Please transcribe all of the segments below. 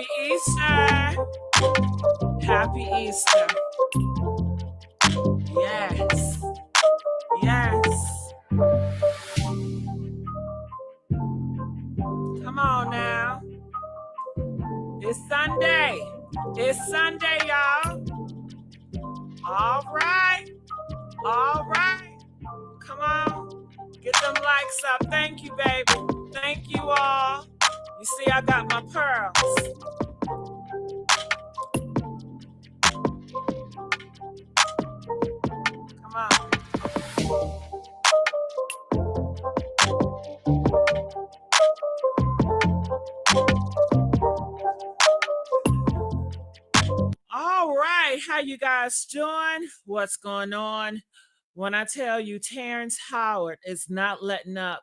Happy Easter. Happy Easter. Yes. Yes. Come on now. It's Sunday. It's Sunday, y'all. All right. All right. Come on. Get them likes up. Thank you, baby. Thank you all. You see, I got my pearls. Come on. All right. How you guys doing? What's going on? When I tell you Terrence Howard is not letting up.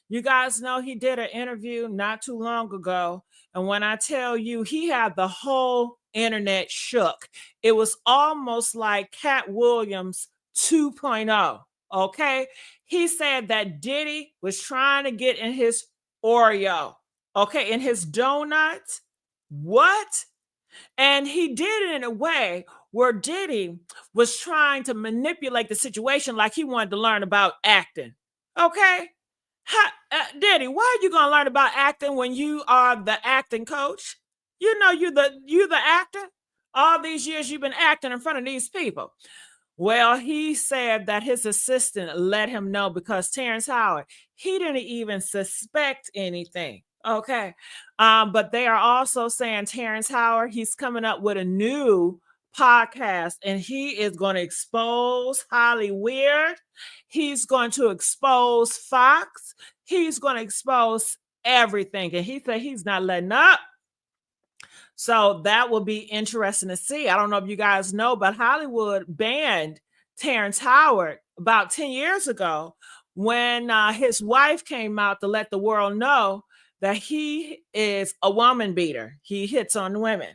You guys know he did an interview not too long ago. And when I tell you he had the whole internet shook, it was almost like Cat Williams 2.0. Okay. He said that Diddy was trying to get in his Oreo, okay, in his donut. What? And he did it in a way where Diddy was trying to manipulate the situation like he wanted to learn about acting. Okay? Diddy, why are you going to learn about acting when you are the acting coach? You know you the actor. All these years you've been acting in front of these people. Well, he said that his assistant let him know because Terrence Howard, he didn't even suspect anything. Okay. But they are also saying Terrence Howard, he's coming up with a new podcast and he is going to expose Hollywood. He's going to expose Fox. He's going to expose everything. And he said he's not letting up. So that will be interesting to see. I don't know if you guys know, but Hollywood banned Terrence Howard about 10 years ago when his wife came out to let the world know that he is a woman beater. He hits on women.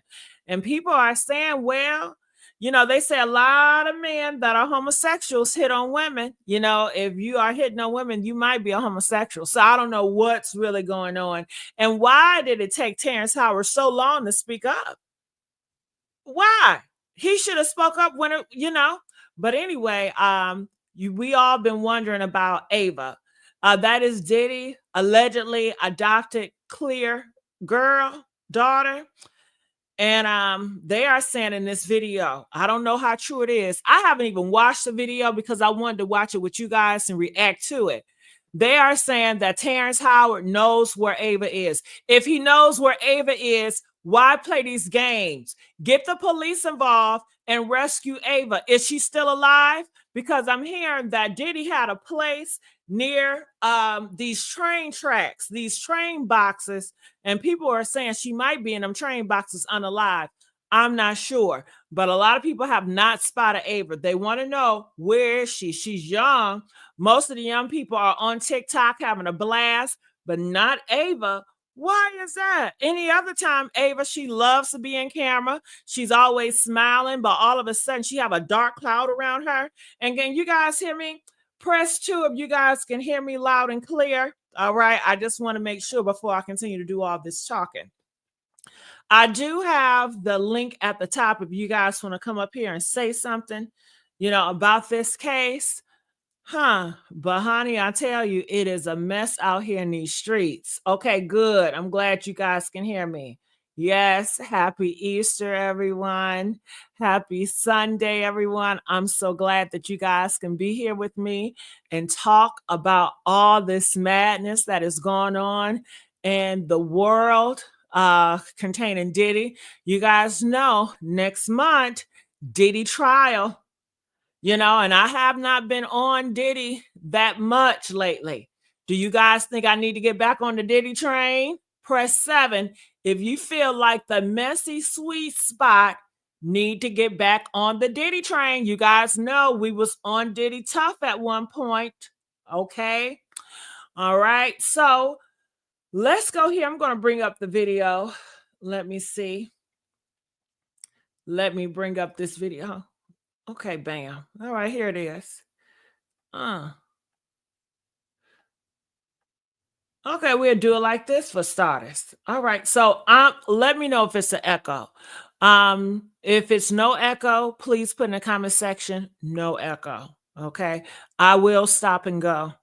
And people are saying, well, you know, they say a lot of men that are homosexuals hit on women. You know, if you are hitting on women, you might be a homosexual. So I don't know what's really going on. And why did it take Terrence Howard so long to speak up? Why? He should have spoke up when it, you know. But anyway, we all been wondering about Ava. That is Diddy, allegedly adopted clear daughter. And they are saying in this video, I don't know how true it is. I haven't even watched the video because I wanted to watch it with you guys and react to it. They are saying that Terrence Howard knows where Ava is. If he knows where Ava is, why play these games? Get the police involved and rescue Ava. Is she still alive? Because I'm hearing that Diddy had a place near these train tracks, these train boxes, and people are saying she might be in them train boxes unalive. I'm not sure, but a lot of people have not spotted Ava. They want to know, where is she? She's young. Most of the young people are on TikTok having a blast, but not Ava. Why is that? Any other time, Ava, she loves to be in camera. She's always smiling, but all of a sudden she have a dark cloud around her. And can you guys hear me? Press 2 if you guys can hear me loud and clear. All right. I just want to make sure before I continue to do all this talking. I do have the link at the top if you guys want to come up here and say something, you know, about this case. But honey, I tell you, it is a mess out here in these streets. Okay, good. I'm glad you guys can hear me. Yes, happy Easter, everyone. Happy Sunday, everyone. I'm so glad that you guys can be here with me and talk about all this madness that is going on in the world containing Diddy. You guys know next month, Diddy trial. You know, and I have not been on Diddy that much lately. Do you guys think I need to get back on the Diddy train? Press 7 if you feel like the messy sweet spot need to get back on the Diddy train. You guys know we was on Diddy tough at one point. Okay. All right. So let's go here. I'm going to bring up the video. Let me see. Let me bring up this video. Okay, bam. All right, here it is. Okay, we'll do it like this for starters. All right. So let me know if it's an echo. If it's no echo, please put in the comment section, no echo. Okay. I will stop and go.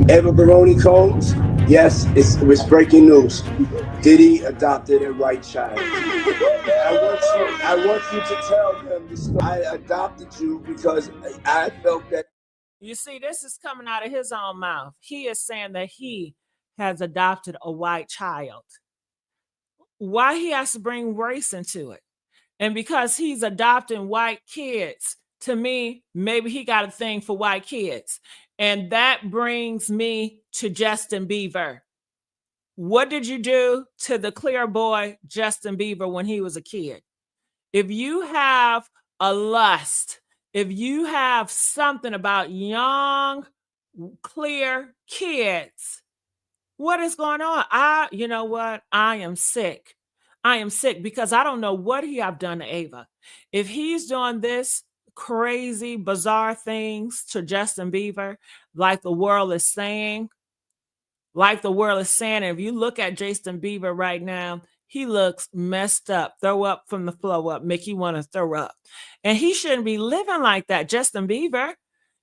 Eva Baroni Combs, yes, it was breaking news. Diddy adopted a white child. I want you to tell them the story. I adopted you because I felt that. You see, this is coming out of his own mouth. He is saying that he has adopted a white child. Why he has to bring race into it? And because he's adopting white kids, to me, maybe he got a thing for white kids. And that brings me to Justin Bieber. What did you do to the clear boy Justin Bieber when he was a kid? If you have a lust, if you have something about young, clear kids, what is going on? You know what? I am sick. I am sick because I don't know what he have done to Ava. If he's doing this crazy, bizarre things to Justin Bieber, like the world is saying, and if you look at Justin Bieber right now, he looks messed up, throw up from the flow up, make you want to throw up. And he shouldn't be living like that, Justin Bieber.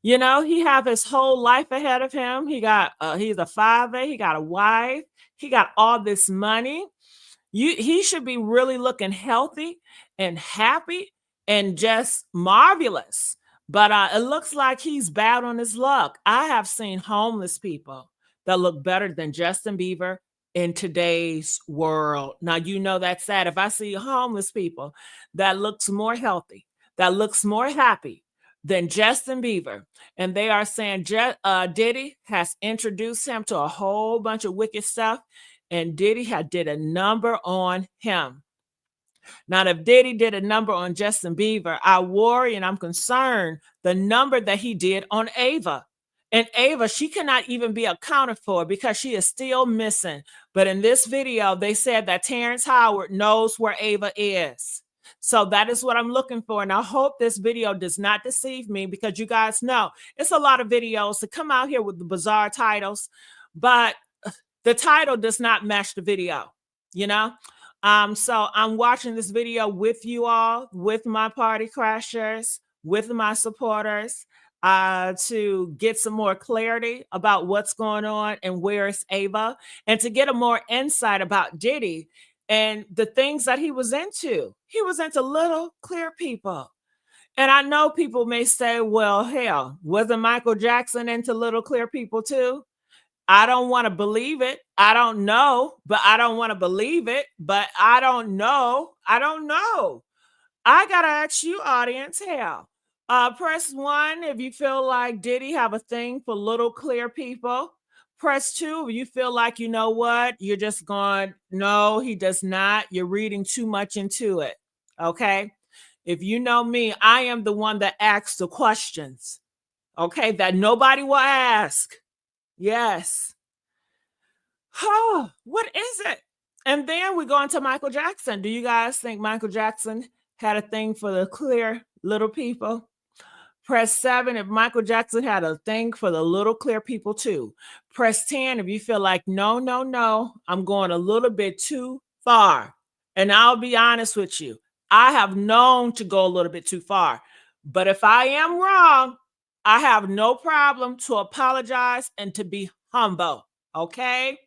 You know, he have his whole life ahead of him. He's a father, he got a wife, he got all this money. He should be really looking healthy and happy and just marvelous. But it looks like he's bad on his luck. I have seen homeless people that look better than Justin Bieber in today's world. Now, you know that's sad. If I see homeless people that looks more healthy, that looks more happy than Justin Bieber, and they are saying Diddy has introduced him to a whole bunch of wicked stuff, and Diddy had did a number on him. Now, if Diddy did a number on Justin Bieber, I worry and I'm concerned the number that he did on Ava. And Ava, she cannot even be accounted for because she is still missing. But in this video, they said that Terrence Howard knows where Ava is. So that is what I'm looking for. And I hope this video does not deceive me because you guys know it's a lot of videos to come out here with the bizarre titles, but the title does not match the video, you know? So I'm watching this video with you all, with my party crashers, with my supporters, to get some more clarity about what's going on and where is Ava, and to get a more insight about Diddy and the things that he was into. He was into little clear people. And I know people may say, well, hell, wasn't Michael Jackson into little clear people too? I don't want to believe it. I don't know, but I don't want to believe it. But I don't know. I don't know. I gotta ask you, audience, hell. Press 1 if you feel like Diddy have a thing for little clear people. Press 2 if you feel like, you know what, you're just going, no, he does not. You're reading too much into it. Okay. If you know me, I am the one that asks the questions. Okay, that nobody will ask. Yes. Oh, what is it? And then we go into Michael Jackson. Do you guys think Michael Jackson had a thing for the clear little people? Press 7 if Michael Jackson had a thing for the little clear people too. Press 10 if you feel like, no, no, no, I'm going a little bit too far. And I'll be honest with you, I have known to go a little bit too far. But if I am wrong, I have no problem to apologize and to be humble. Okay?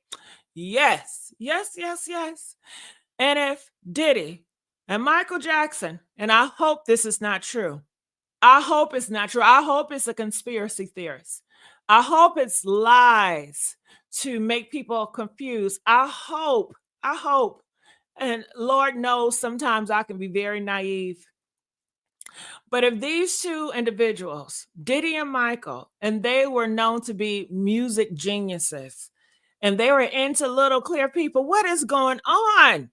Yes, yes, yes, yes. And if Diddy and Michael Jackson, and I hope this is not true. I hope it's not true. I hope it's a conspiracy theorist. I hope it's lies to make people confused. I hope. And Lord knows sometimes I can be very naive. But if these two individuals, Diddy and Michael, and they were known to be music geniuses, and they were into little clear people, what is going on?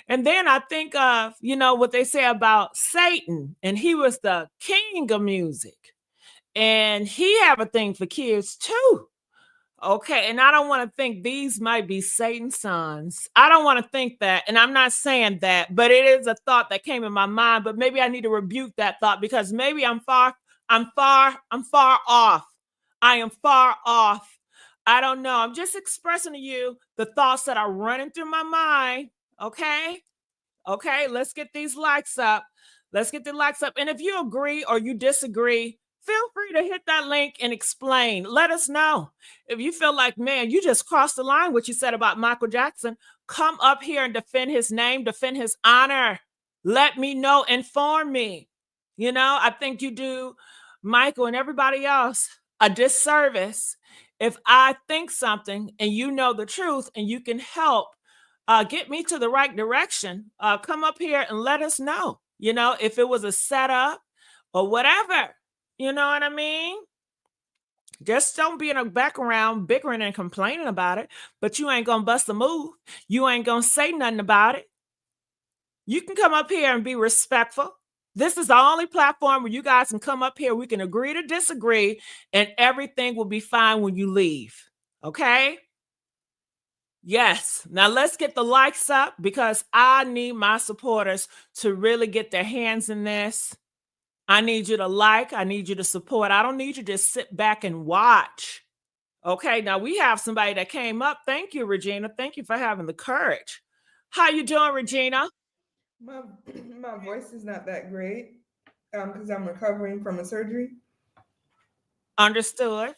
And then I think of, you know, what they say about Satan, and he was the king of music, and he have a thing for kids too. Okay, and I don't want to think these might be Satan's sons. I don't want to think that, and I'm not saying that, but it is a thought that came in my mind. But maybe I need to rebuke that thought because maybe I'm far off. I am far off. I don't know. I'm just expressing to you the thoughts that are running through my mind. Okay. Okay. Let's get these likes up. Let's get the likes up. And if you agree or you disagree, feel free to hit that link and explain. Let us know. If you feel like, man, you just crossed the line, what you said about Michael Jackson, come up here and defend his name, defend his honor. Let me know, inform me. I think you do Michael and everybody else a disservice if I think something and you know the truth and you can help get me to the right direction. Come up here and let us know, if it was a setup or whatever. You know what I mean? Just don't be in the background bickering and complaining about it, but you ain't gonna bust a move. You ain't gonna say nothing about it. You can come up here and be respectful. This is the only platform where you guys can come up here. We can agree to disagree, and everything will be fine when you leave. Okay? Yes. Now let's get the likes up because I need my supporters to really get their hands in this. I need you to like. I need you to support. I don't need you to just sit back and watch. Okay. Now we have somebody that came up. Thank you, Regina. Thank you for having the courage. How you doing, Regina? My my voice is not that great because I'm recovering from a surgery. Understood.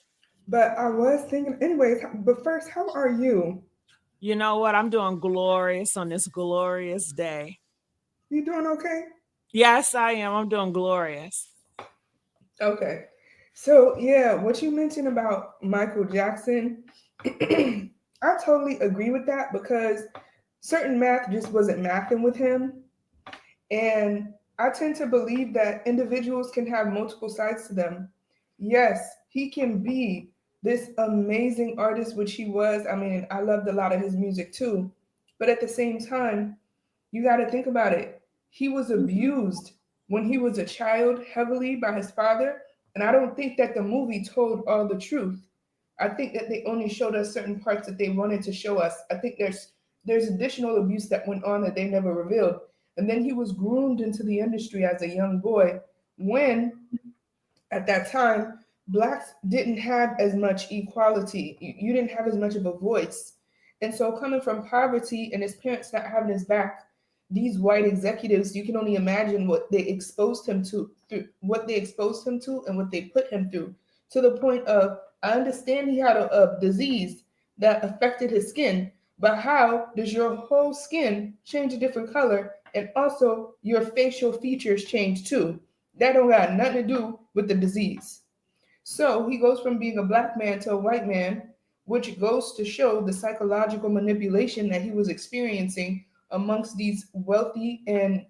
But I was thinking, anyways. But first, how are you? You know what? I'm doing glorious on this glorious day. You doing okay? Yes, I am. I'm doing glorious. Okay. So yeah, what you mentioned about Michael Jackson, I totally agree with that because certain math just wasn't mathing with him. And I tend to believe that individuals can have multiple sides to them. Yes, he can be this amazing artist, which he was. I mean, I loved a lot of his music too. But at the same time, you got to think about it. He was abused when he was a child heavily by his father. And I don't think that the movie told all the truth. I think that they only showed us certain parts that they wanted to show us. I think there's additional abuse that went on that they never revealed. And then he was groomed into the industry as a young boy when at that time blacks didn't have as much equality. You didn't have as much of a voice. And so coming from poverty and his parents not having his back, these white executives, you can only imagine what they exposed him to through what they exposed him to and what they put him through, to the point of I understand he had a disease that affected his skin, but how does your whole skin change a different color and also your facial features change too? That don't got nothing to do with the disease. So he goes from being a black man to a white man, which goes to show the psychological manipulation that he was experiencing amongst these wealthy and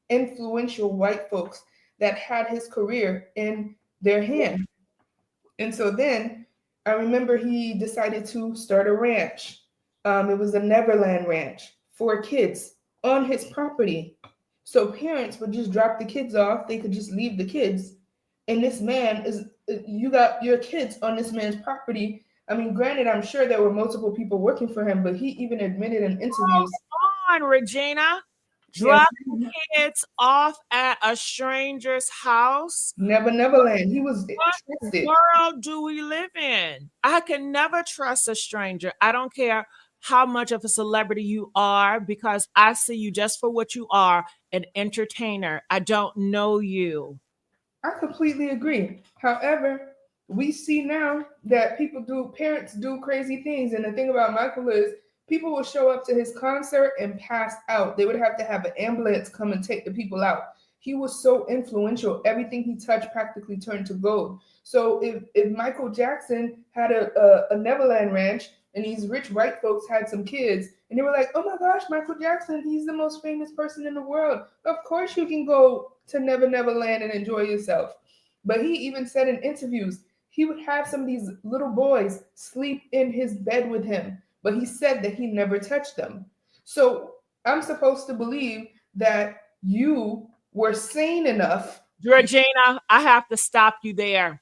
influential white folks that had his career in their hand. And so then I remember he decided to start a ranch. It was a Neverland Ranch for kids on his property. So parents would just drop the kids off. They could just leave the kids. And this man is, you got your kids on this man's property. I mean, granted, I'm sure there were multiple people working for him, but he even admitted in interviews. On, Regina. Yes, Dropping kids off at a stranger's house. Neverland. He was What trusted. world do we live in? I can never trust a stranger. I don't care how much of a celebrity you are because I see you just for what you are, an entertainer. I don't know you. I completely agree. However, we see now that parents do crazy things. And the thing about Michael is people will show up to his concert and pass out. They would have to have an ambulance come and take the people out. He was so influential. Everything he touched practically turned to gold. So if Michael Jackson had a Neverland Ranch and these rich white folks had some kids and they were like, oh my gosh, Michael Jackson, he's the most famous person in the world. Of course you can go to Neverland and enjoy yourself. But he even said in interviews, he would have some of these little boys sleep in his bed with him, but he said that he never touched them. So I'm supposed to believe that you were sane enough. Georgina, I have to stop you there.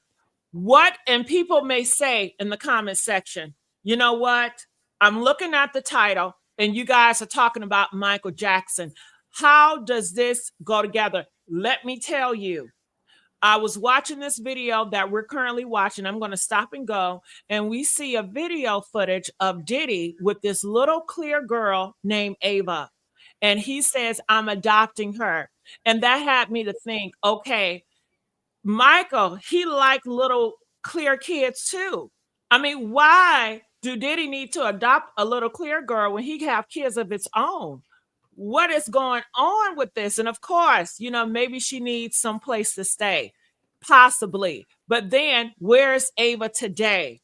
What, and people may say in the comment section, you know what? I'm looking at the title and you guys are talking about Michael Jackson. How does this go together? Let me tell you. I was watching this video that we're currently watching. I'm going to stop and go. And we see a video footage of Diddy with this little clear girl named Ava. And he says, I'm adopting her. And that had me to think, okay, Michael, he liked little clear kids too. I mean, why do Diddy need to adopt a little clear girl when he can have kids of its own? What is going on with this? And of course, maybe she needs some place to stay, possibly. But then where's Ava today?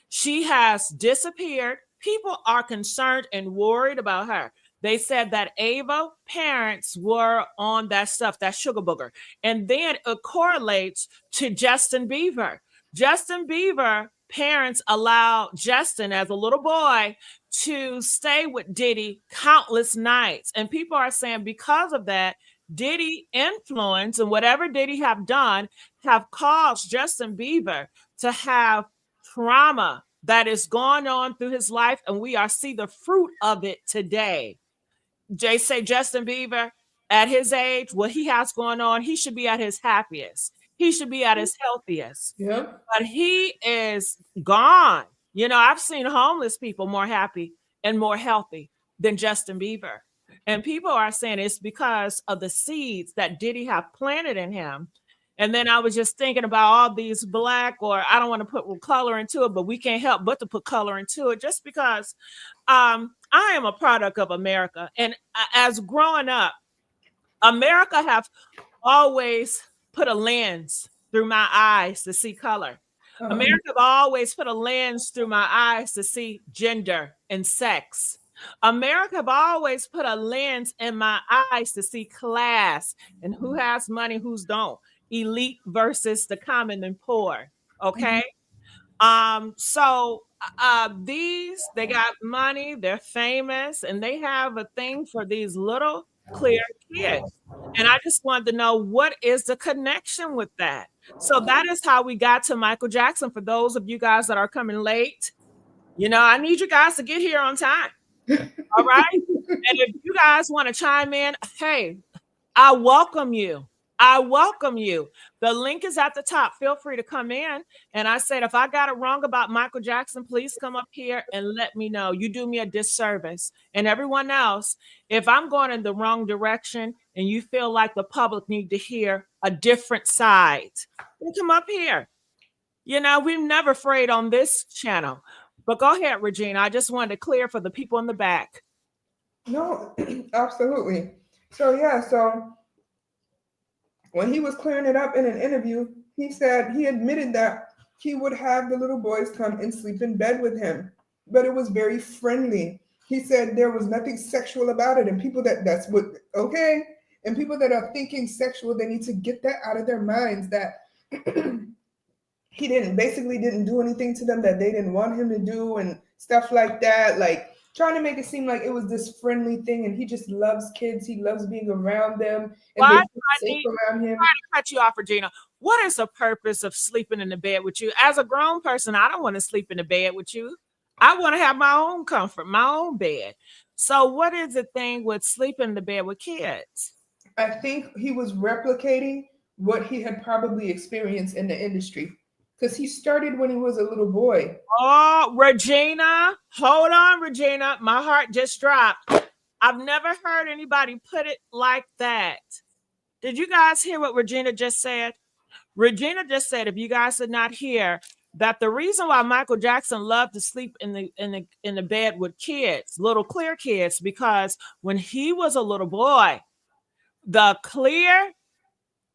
She has disappeared. People are concerned and worried about her. They said that Ava parents were on that stuff, that sugar booger. And then it correlates to Justin Bieber. Justin Bieber parents allowed Justin as a little boy to stay with Diddy countless nights. And people are saying because of that, Diddy influence and whatever Diddy have done have caused Justin Bieber to have trauma that is going on through his life, and we are see the fruit of it today. Jay say Justin Bieber at his age, what he has going on, he should be at his happiest. He should be at his healthiest. Yeah. But he is gone. I've seen homeless people more happy and more healthy than Justin Bieber. And people are saying it's because of the seeds that Diddy have planted in him. And then I was just thinking about all these black, or I don't want to put color into it, but we can't help but to put color into it just because I am a product of America. And as growing up, America have always put a lens through my eyes to see color. America have always put a lens through my eyes to see gender and sex. America have always put a lens in my eyes to see class and who has money, who's don't. Elite versus the common and poor. Okay. So they got money, they're famous, and they have a thing for these little clear kids. And I just wanted to know what is the connection with that. So that is how we got to Michael Jackson. For those of you guys that are coming late, I need you guys to get here on time. All right. And if you guys want to chime in, hey, I welcome you. I welcome you. The link is at the top. Feel free to come in. And I said, if I got it wrong about Michael Jackson, please come up here and let me know. You do me a disservice. And everyone else, if I'm going in the wrong direction and you feel like the public need to hear a different side, then come up here. We're never afraid on this channel. But go ahead, Regina. I just wanted to clear for the people in the back. No, absolutely. So when he was clearing it up in an interview, he said he admitted that he would have the little boys come and sleep in bed with him, but it was very friendly. He said there was nothing sexual about it, and people and people that are thinking sexual, they need to get that out of their minds that he didn't do anything to them that they didn't want him to do and stuff like that. Like trying to make it seem like it was this friendly thing, and he just loves kids. He loves being around them and I safe around him. I'm trying to cut you off, Regina. What is the purpose of sleeping in the bed with you? As a grown person, I don't want to sleep in the bed with you. I want to have my own comfort, my own bed. So what is the thing with sleeping in the bed with kids? I think he was replicating what he had probably experienced in the industry, because he started when he was a little boy. Oh, Regina, hold on, Regina. My heart just dropped. I've never heard anybody put it like that. Did you guys hear what Regina just said? Regina just said, if you guys did not hear, that the reason why Michael Jackson loved to sleep in the bed with kids, little clear kids, because when he was a little boy, the clear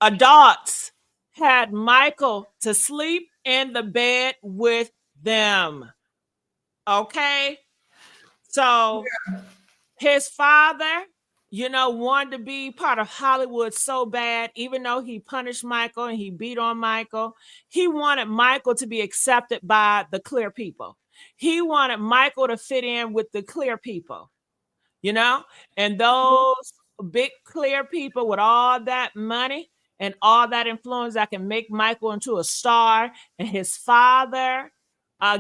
adults had Michael to sleep in the bed with them. Okay? So his father, wanted to be part of Hollywood so bad, even though he punished Michael and he beat on Michael. He wanted Michael to be accepted by the clear people. He wanted Michael to fit in with the clear people, and those big clear people with all that money and all that influence that can make Michael into a star, and his father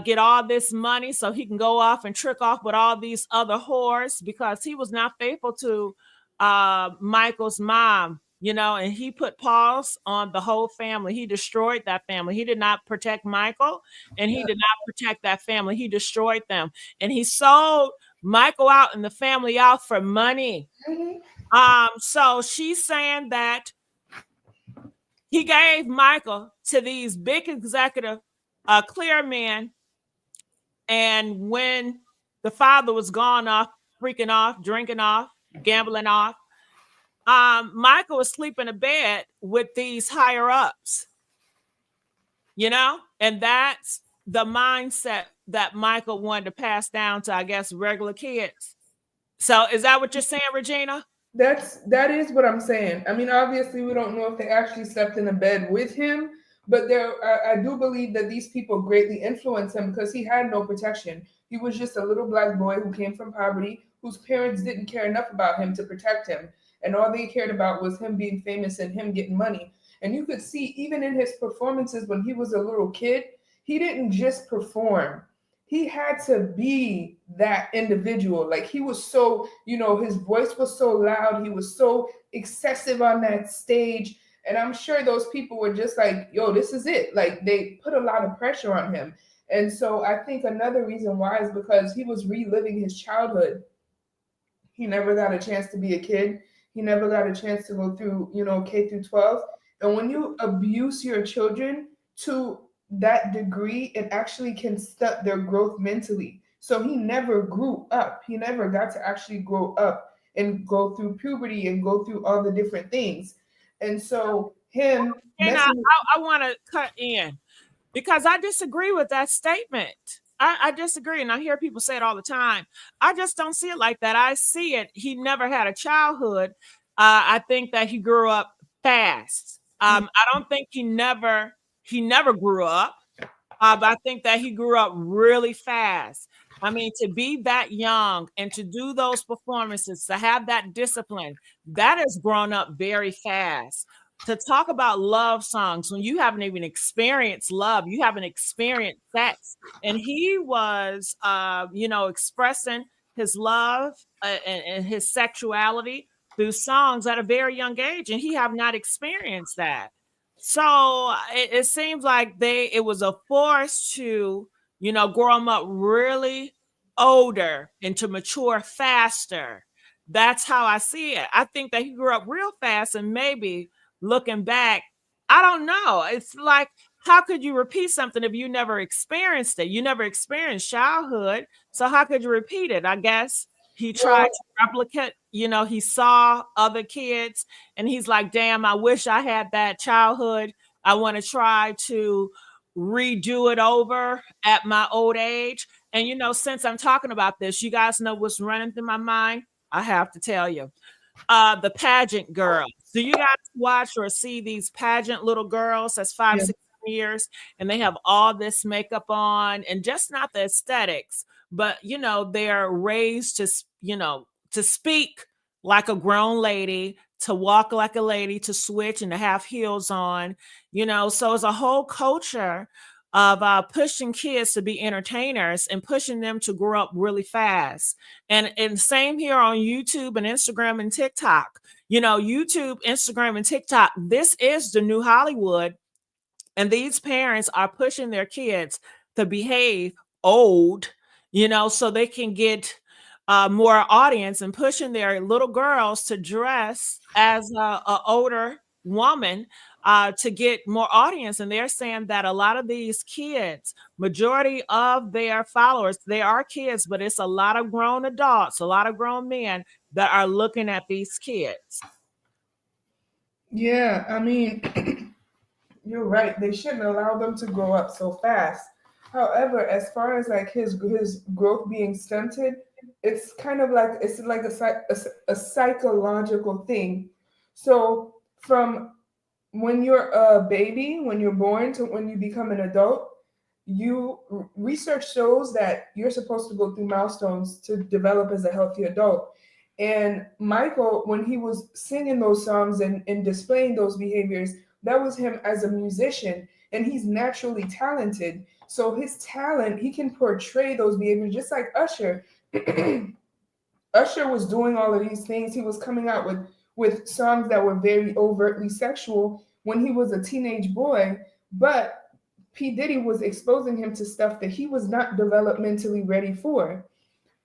get all this money so he can go off and trick off with all these other whores because he was not faithful to Michael's mom, and he put pause on the whole family. He destroyed that family. He did not protect Michael, and he did not protect that family. He destroyed them, and he sold Michael out and the family out for money. Mhm. So she's saying that he gave Michael to these big executive, clear men, and when the father was gone off, freaking off, drinking off, gambling off, Michael was sleeping in bed with these higher ups, and that's the mindset that Michael wanted to pass down to, I guess, regular kids. So is that what you're saying, Regina? That is what I'm saying. I mean, obviously, we don't know if they actually slept in a bed with him, but I do believe that these people greatly influenced him because he had no protection. He was just a little black boy who came from poverty, whose parents didn't care enough about him to protect him, and all they cared about was him being famous and him getting money. And you could see even in his performances when he was a little kid, he didn't just perform. He had to be that individual. Like he was so, his voice was so loud. He was so excessive on that stage. And I'm sure those people were just like, yo, this is it. Like they put a lot of pressure on him. And so I think another reason why is because he was reliving his childhood. He never got a chance to be a kid. He never got a chance to go through, K through 12. And when you abuse your children to that degree, it actually can stunt their growth mentally. So he never grew up. He never got to actually grow up and go through puberty and go through all the different things. And so him And messing. I want to cut in because I disagree with that statement. I disagree, and I hear people say it all the time. I just don't see it like that. I see it. He never had a childhood. I think that he grew up fast. I don't think he never grew up. But I think that he grew up really fast. I mean, to be that young and to do those performances, to have that discipline, that has grown up very fast. To talk about love songs when you haven't even experienced love, you haven't experienced sex. And he was, expressing his love and his sexuality through songs at a very young age. And he have not experienced that. So it seems like it was a force to, grow them up really older and to mature faster. That's how I see it. I think that he grew up real fast, and maybe looking back, I don't know. It's like, how could you repeat something if you never experienced it? You never experienced childhood. So how could you repeat it? I guess he tried to replicate, he saw other kids and he's like, damn, I wish I had that childhood. I want to try to redo it over at my old age. And, since I'm talking about this, you guys know what's running through my mind? I have to tell you. The pageant girls. Do you guys watch or see these pageant little girls that's 5, Yeah. 6 years and they have all this makeup on and just not the aesthetics, but they're raised to speak like a grown lady, to walk like a lady, to switch and to have heels on, so it's a whole culture of pushing kids to be entertainers and pushing them to grow up really fast. And same here on YouTube and Instagram and TikTok. YouTube, Instagram, and TikTok, this is the new Hollywood. And these parents are pushing their kids to behave old, so they can get more audience, and pushing their little girls to dress as a older woman to get more audience. And they're saying that a lot of these kids, majority of their followers, they are kids, but it's a lot of grown adults, a lot of grown men that are looking at these kids. Yeah, I mean, you're right. They shouldn't allow them to grow up so fast. However, as far as like his growth being stunted, it's kind of like a psychological thing. So from when you're a baby, when you're born to when you become an adult, research shows that you're supposed to go through milestones to develop as a healthy adult. And Michael, when he was singing those songs and displaying those behaviors, that was him as a musician, and he's naturally talented. So his talent, he can portray those behaviors just like Usher. Usher was doing all of these things. He was coming out with songs that were very overtly sexual when he was a teenage boy, but P. Diddy was exposing him to stuff that he was not developmentally ready for.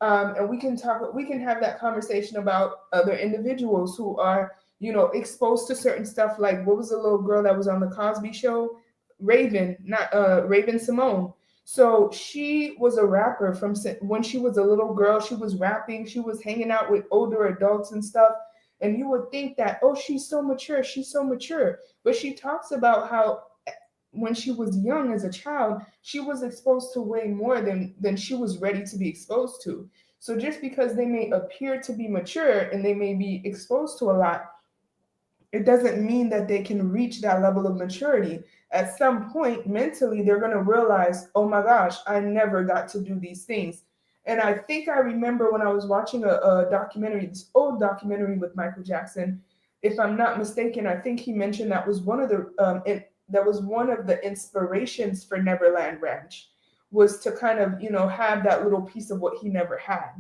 And we can have that conversation about other individuals who are, exposed to certain stuff. Like, what was the little girl that was on the Cosby Show? Raven, not Raven Simone. So she was a rapper from when she was a little girl. She was rapping. She was hanging out with older adults and stuff. And you would think that, oh, she's so mature. She's so mature. But she talks about how when she was young as a child, she was exposed to way more than she was ready to be exposed to. So just because they may appear to be mature and they may be exposed to a lot, it doesn't mean that they can reach that level of maturity. At some point, mentally, they're going to realize, oh my gosh, I never got to do these things. And I think I remember when I was watching a documentary, this old documentary with Michael Jackson. If I'm not mistaken, I think he mentioned that was one of the inspirations for Neverland Ranch, was to kind of have that little piece of what he never had.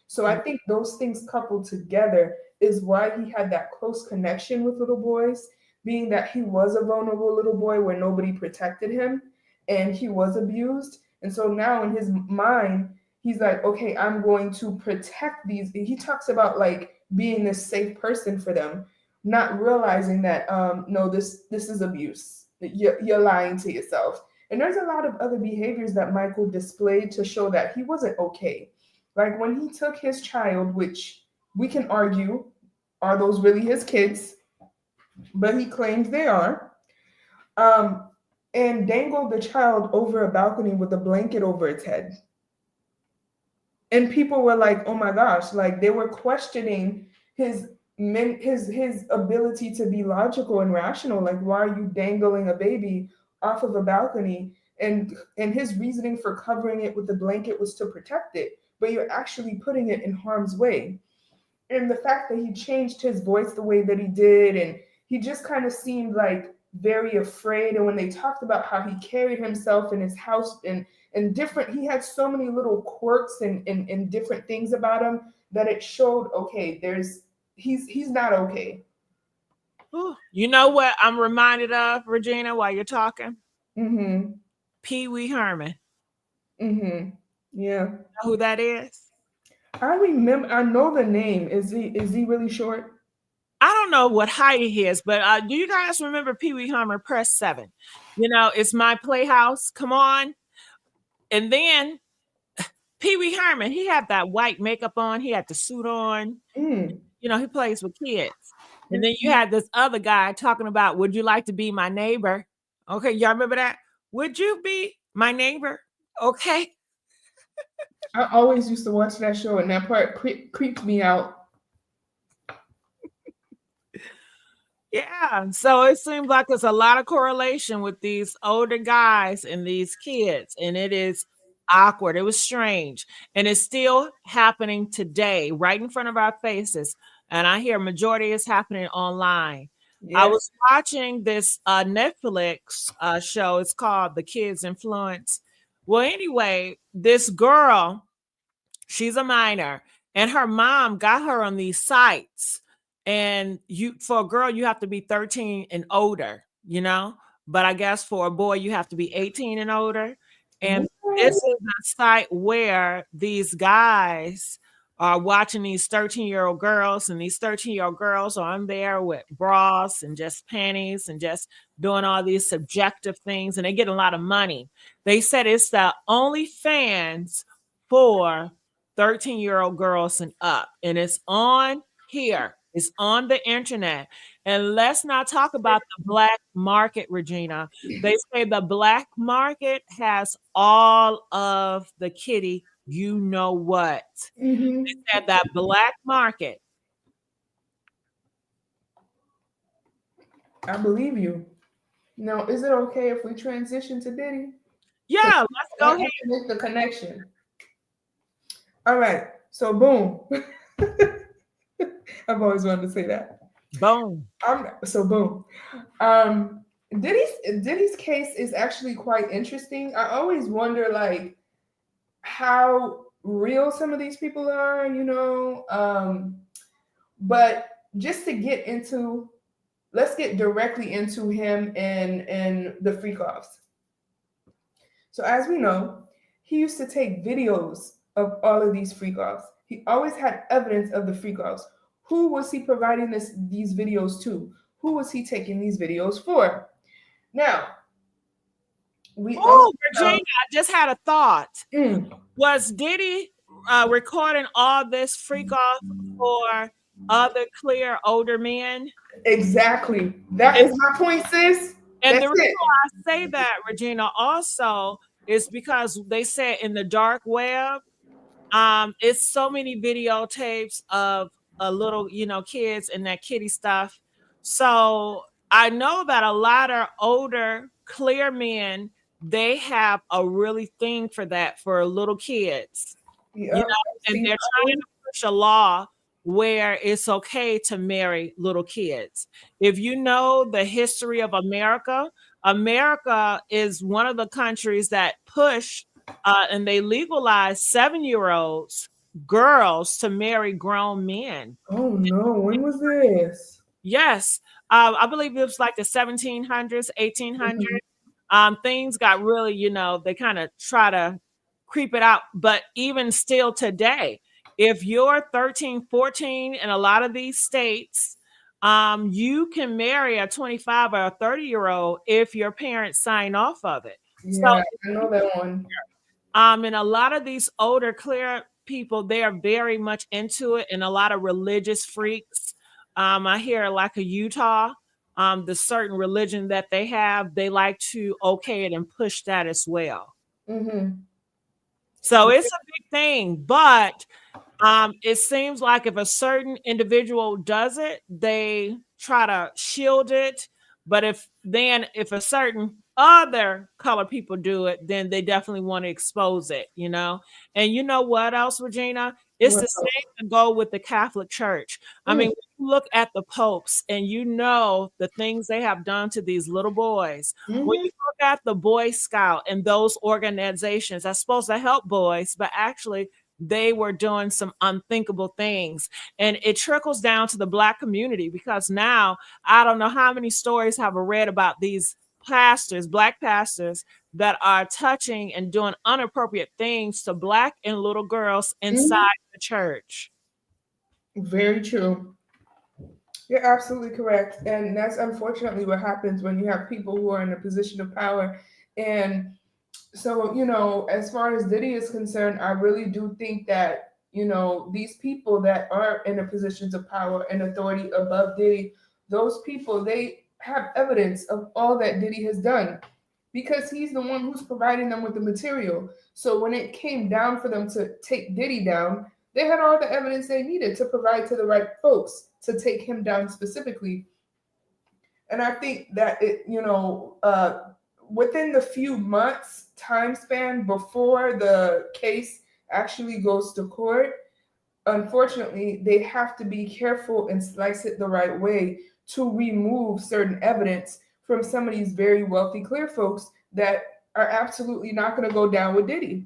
So I think those things coupled together is why he had that close connection with little boys, being that he was a vulnerable little boy where nobody protected him and he was abused. And so now in his mind, he's like, okay, I'm going to protect these. He talks about like being this safe person for them, not realizing that no, this is abuse. You're lying to yourself. And there's a lot of other behaviors that Michael displayed to show that he wasn't okay. Like when he took his child, which we can argue, are those really his kids? But he claims they are. Um, and dangled the child over a balcony with a blanket over its head. And people were like, oh my gosh, like they were questioning his ability to be logical and rational. Like, why are you dangling a baby off of a balcony? And his reasoning for covering it with the blanket was to protect it, but you're actually putting it in harm's way. And the fact that he changed his voice the way that he did, and he just kind of seemed like very afraid. And when they talked about how he carried himself in his house and different, he had so many little quirks and different things about him that it showed, okay, he's not okay. You know what I'm reminded of, Regina, while you're talking? Mm-hmm. Pee Wee Herman. Mm-hmm. Yeah. You know who that is? I remember. I know the name. Is he really short? I don't know what height he is, but do you guys remember Pee Wee Herman Press 7? It's my playhouse. Come on. And then Pee Wee Herman, he had that white makeup on. He had the suit on. Mm. He plays with kids. And then you had this other guy talking about, would you like to be my neighbor? Okay, y'all remember that? Would you be my neighbor? Okay. I always used to watch that show, and that part creeped me out. Yeah. So it seems like there's a lot of correlation with these older guys and these kids. And it is awkward. It was strange. And it's still happening today, right in front of our faces. And I hear majority is happening online. I Yes. was watching this Netflix show. It's called The Kids Influence. Well, anyway, this girl, she's a minor, and her mom got her on these sites. And for a girl, you have to be 13 and older, but I guess for a boy, you have to be 18 and older. And this is a site where these guys are watching these 13-year-old girls, and these 13-year-old girls are on there with bras and just panties and just doing all these subjective things, and they get a lot of money. They said it's the OnlyFans for 13-year-old girls and up, and it's on here. It's on the internet. And let's not talk about the black market, Regina. They say the black market has all of the kitty, you know what. Mm-hmm. They said that black market. I believe you. Now, is it okay if we transition to Diddy? Yeah, let's go ahead. Make the connection. All right. So boom. I've always wanted to say that. Boom. So boom. Diddy's case is actually quite interesting. I always wonder like how real some of these people are, but just to get into, let's get directly into him and the freak offs. So as we know, he used to take videos of all of these freak offs. He always had evidence of the freak offs. Who was he providing these videos to? Who was he taking these videos for? Now, we also Oh, Virginia, I just had a thought. mm, Was Diddy recording all this freak off for other clear older men? exactly. That And, is my point, sis. and That's the reason it. why I say that, Regina, also is because they said in the dark web, it's so many videotapes of little, kids and that kitty stuff. So I know that a lot of older, clear men, they have a really thing for that for little kids, Yep. I've and seen they're trying to push a law where it's okay to marry little kids. If you know the history of America, America is one of the countries that push and they legalize 7-year-olds girls to marry grown men. Oh no, when was this? Yes, I believe it was like the 1700s, 1800s. Mhm. Things got really, they kind of try to creep it out. But even still today, if you're 13, 14 in a lot of these states, you can marry a 25 or a 30-year-old if your parents sign off of it. So Yeah, I know that one. and a lot of these older clear people, they are very much into it, and a lot of religious freaks. I hear like a Utah, the certain religion that they have, they like to okay it and push that as well. Mm-hmm. So it's a big thing, but it seems like if a certain individual does it, they try to shield it. But if a certain other color people do it, then they definitely want to expose it. And you know what else, Regina? It's What the else? same to go with the Catholic Church. I Mm, mean, when you look at the popes and you know the things they have done to these little boys. When mm-hmm. you look at the Boy Scout and those organizations that's supposed to help boys, but actually they were doing some unthinkable things. And it trickles down to the Black community because now I don't know how many stories have I read about these pastors, Black pastors, that are touching and doing inappropriate things to Black and little girls Mm-hmm. inside the church. Very true. You're absolutely correct. And that's unfortunately what happens when you have people who are in a position of power. And so, as far as Diddy is concerned, I really do think that, these people that are in a positions of power and authority above Diddy, those people, they have evidence of all that Diddy has done because he's the one who's providing them with the material. So when it came down for them to take Diddy down, they had all the evidence they needed to provide to the right folks to take him down specifically. And I think that within the few months time span before the case actually goes to court, unfortunately, they have to be careful and slice it the right way to remove certain evidence from some of these very wealthy clear folks that are absolutely not going to go down with Diddy.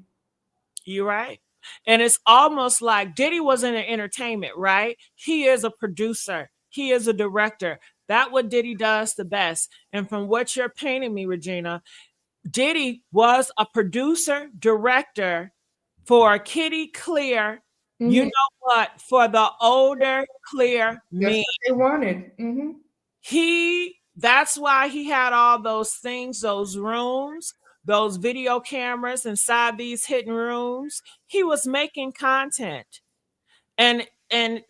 You're right. And it's almost like Diddy was in entertainment, right? He is a producer. He is a director. That's what Diddy does the best. And from what you're painting me, Regina, Diddy was a producer, director for Kitty Clear. You Mhm. know what? For the older clear That's men. what they wanted. Hmm. That's why he had all those things, those rooms, those video cameras inside these hidden rooms. He was making content. And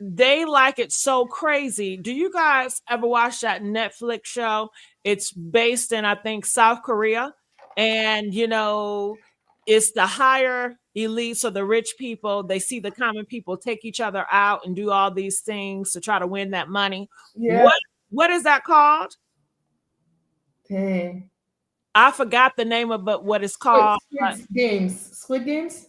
they like it so crazy. Do you guys ever watch that Netflix show? It's based in, I think, South Korea. And it's the higher elites or the rich people. They see the common people take each other out and do all these things to try to win that money. Yeah. What is that called? Dang. I forgot the name of it, what it's Squid, called. Squid Games. Squid Games?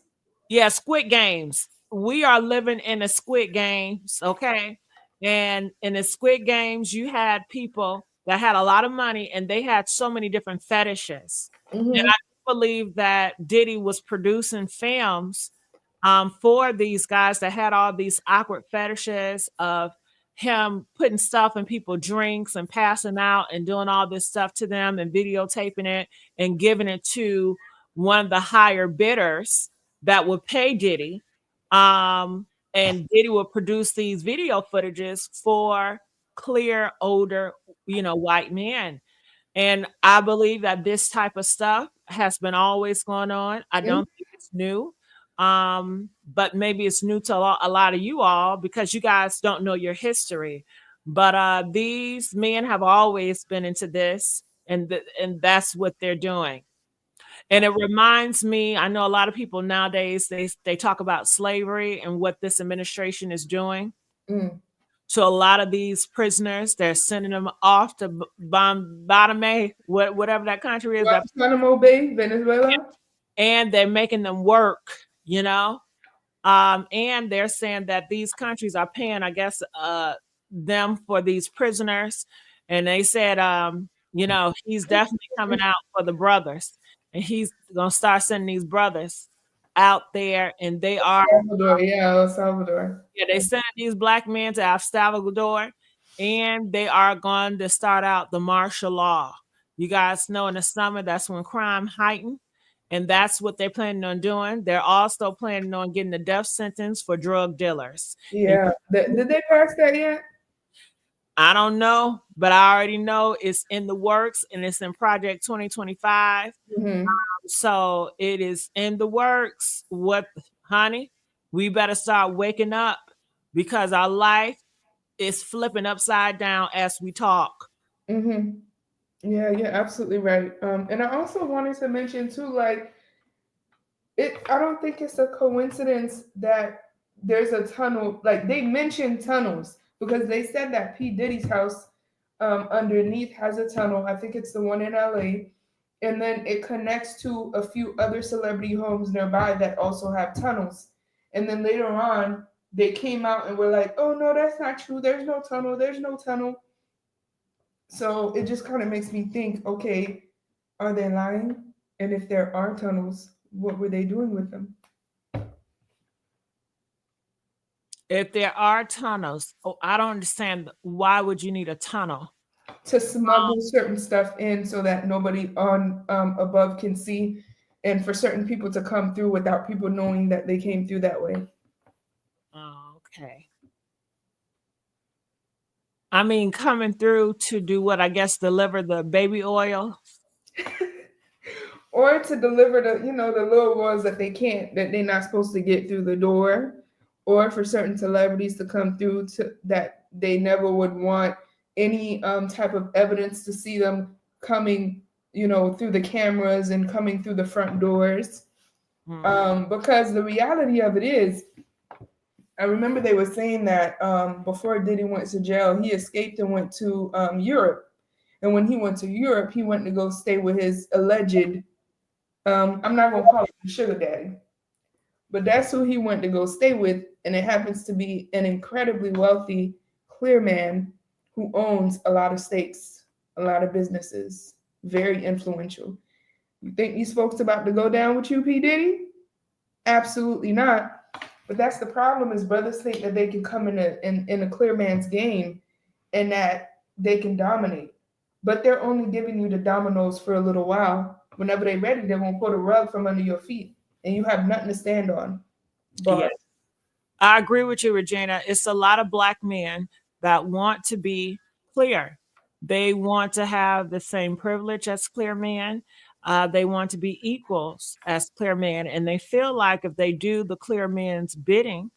Yeah, Squid Games. We are living in the Squid Games, okay? And in the Squid Games, you had people that had a lot of money and they had so many different fetishes. And Hmm. I believe that Diddy was producing films for these guys that had all these awkward fetishes of him putting stuff in people's drinks and passing out and doing all this stuff to them and videotaping it and giving it to one of the higher bidders that would pay Diddy. And Diddy would produce these video footages for clear, older, white men. And I believe that this type of stuff has been always going on. I don't think it's new. But maybe it's new to a lot of you all because you guys don't know your history. But these men have always been into this, and that's what they're doing. And it reminds me, I know a lot of people nowadays, they talk about slavery and what this administration is doing to a lot of these prisoners. They're sending them off to Bottomay, whatever that country is. Guantanamo Bay, Venezuela. And they're making them work, and they're saying that these countries are paying, I guess, them for these prisoners. And they said, he's definitely coming out for the brothers. And he's going to start sending these brothers out there. And they are. El Salvador. Yeah, they send these black men to El Salvador. And they are going to start out the martial law. You guys know in the summer, that's when crime heightened. And that's what they're planning on doing. They're also planning on getting the death sentence for drug dealers. Yeah. Did they pass that yet? I don't know, but I already know it's in the works and it's in Project 2025. So it is in the works. Honey, we better start waking up because our life is flipping upside down as we talk. Yeah, you're absolutely right. And I also wanted to mention too, like, I don't think it's a coincidence that there's a tunnel. Like, they mentioned tunnels because they said that P. Diddy's house underneath has a tunnel. I think it's the one in LA. And then it connects to a few other celebrity homes nearby that also have tunnels. And then later on, they came out and were like, oh, no, that's not true. There's no tunnel. There's no tunnel. So it just kind of makes me think, okay, are they lying? And if there are tunnels, what were they doing with them? If there are tunnels, I don't understand. Why would you need a tunnel? To smuggle certain stuff in so that nobody on above can see, and for certain people to come through without people knowing that they came through that way. Oh, okay. I mean, coming through to do what? I guess deliver the baby oil, or to deliver the little ones that they're not supposed to get through the door, or for certain celebrities to come through that they never would want any type of evidence to see them coming, through the cameras and coming through the front doors. Because the reality of it is, I remember they were saying that before Diddy went to jail, he escaped and went to Europe. And when he went to Europe, he went to go stay with his alleged, I'm not going to call him sugar daddy, but that's who he went to go stay with. And it happens to be an incredibly wealthy, clear man who owns a lot of stakes, a lot of businesses, very influential. You think these folks about to go down with you, P. Diddy? Absolutely not. But that's the problem, is brothers think that they can come in a clear man's game and that they can dominate. But they're only giving you the dominoes for a little while. Whenever they're ready, they're going to put a rug from under your feet and you have nothing to stand on. But yes. I agree with you, Regina. It's a lot of black men that want to be clear. They want to have the same privilege as clear men. They want to be equals as clear men. And they feel like if they do the clear men's bidding,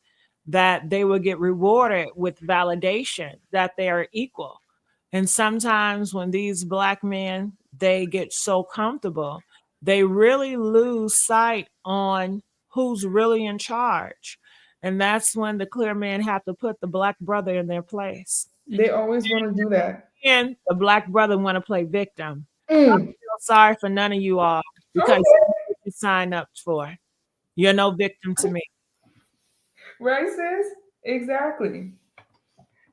that they will get rewarded with validation that they are equal. And sometimes when these black men, they get so comfortable, they really lose sight on who's really in charge. And that's when the clear men have to put the black brother in their place. They always want to do that. And the black brother want to play victim. I feel sorry for none of you all because you sign up for. You're no victim to me. Right, sis? Exactly.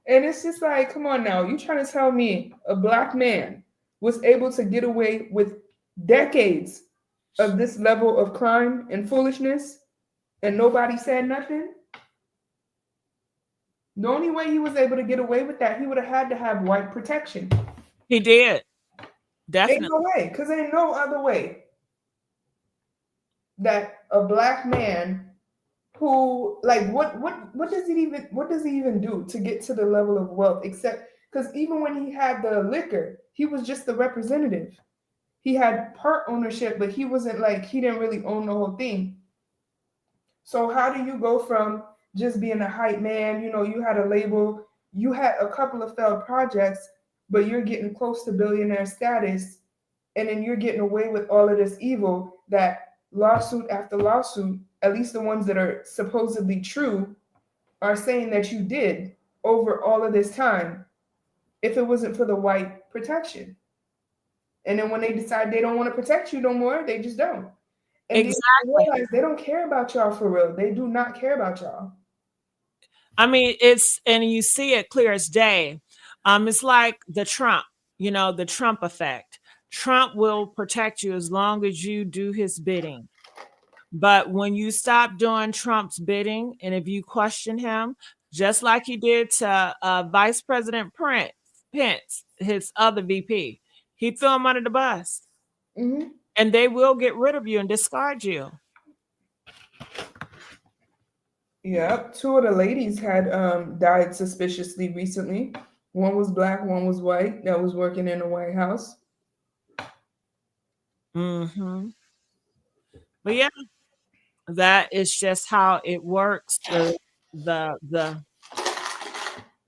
And it's just like, come on now. You trying to tell me a black man was able to get away with decades of this level of crime and foolishness and nobody said nothing? The only way he was able to get away with that, he would have had to have white protection. He did. Ain't Definitely. no way, because ain't no other way that a black man who, like, what does he even do to get to the level of wealth, except because even when he had the liquor, he was just the representative. He had part ownership, but he wasn't, like, he didn't really own the whole thing. So how do you go from just being a hype man, you had a label, you had a couple of failed projects, but you're getting close to billionaire status, and then you're getting away with all of this evil that lawsuit after lawsuit, at least the ones that are supposedly true, are saying that you did over all of this time if it wasn't for the white protection. And then when they decide they don't want to protect you no more, they just don't. And they Exactly. realize they don't care about y'all for real. They do not care about y'all. I mean, and you see it clear as day. It's like the Trump, the Trump effect. Trump will protect you as long as you do his bidding. But when you stop doing Trump's bidding, and if you question him, just like he did to Vice President Pence, his other VP, he threw him under the bus. Mm-hmm. And they will get rid of you and discard you. Yep. Two of the ladies had died suspiciously recently. One was black, one was white, that was working in the White House. Mm-hmm. But yeah, that is just how it works. The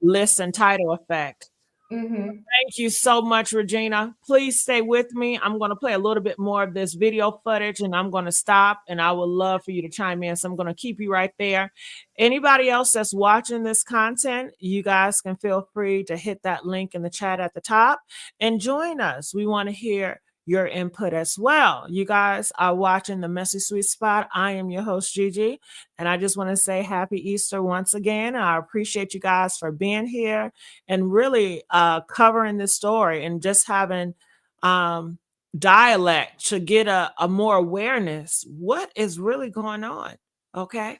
list and title effect. Mm-hmm. Thank you so much, Regina. Please stay with me. I'm going to play a little bit more of this video footage and I'm going to stop, and I would love for you to chime in. So I'm going to keep you right there. Anybody else that's watching this content, you guys can feel free to hit that link in the chat at the top and join us. We want to hear your input as well. You guys are watching the Messy Sweet Spot. I am your host, Gigi, and I just want to say happy Easter once again. I appreciate you guys for being here and really covering this story and just having dialect to get a more awareness. What is really going on? Okay.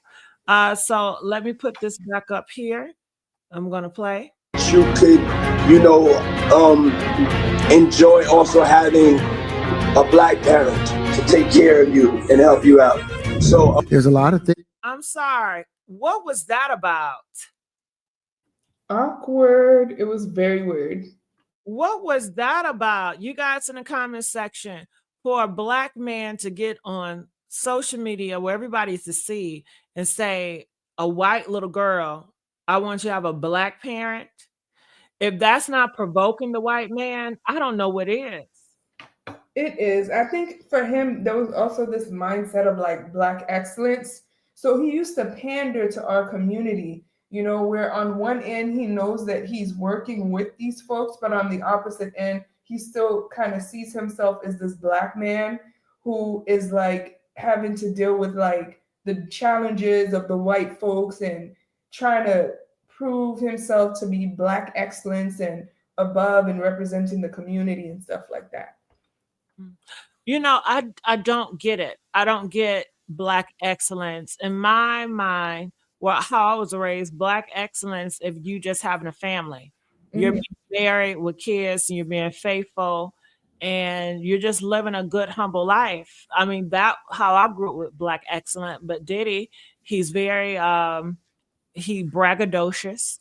So let me put this back up here. I'm going to play. You could, enjoy also having a black parent to take care of you and help you out. So there's a lot of things. I'm sorry. What was that about? Awkward. It was very weird. What was that about? You guys in the comment section, for a black man to get on social media where everybody's to see and say, a white little girl, I want you to have a black parent. If that's not provoking the white man, I don't know what is. It is. I think for him, there was also this mindset of like black excellence. So he used to pander to our community, where on one end he knows that he's working with these folks, but on the opposite end, he still kind of sees himself as this black man who is like having to deal with like the challenges of the white folks and trying to prove himself to be black excellence and above and representing the community and stuff like that. I don't get it. I don't get black excellence. In my mind, how I was raised, black excellence, if you just having a family, you're being married with kids and you're being faithful and you're just living a good, humble life. I mean, that how I grew up with black excellence. But Diddy, he's very he braggadocious,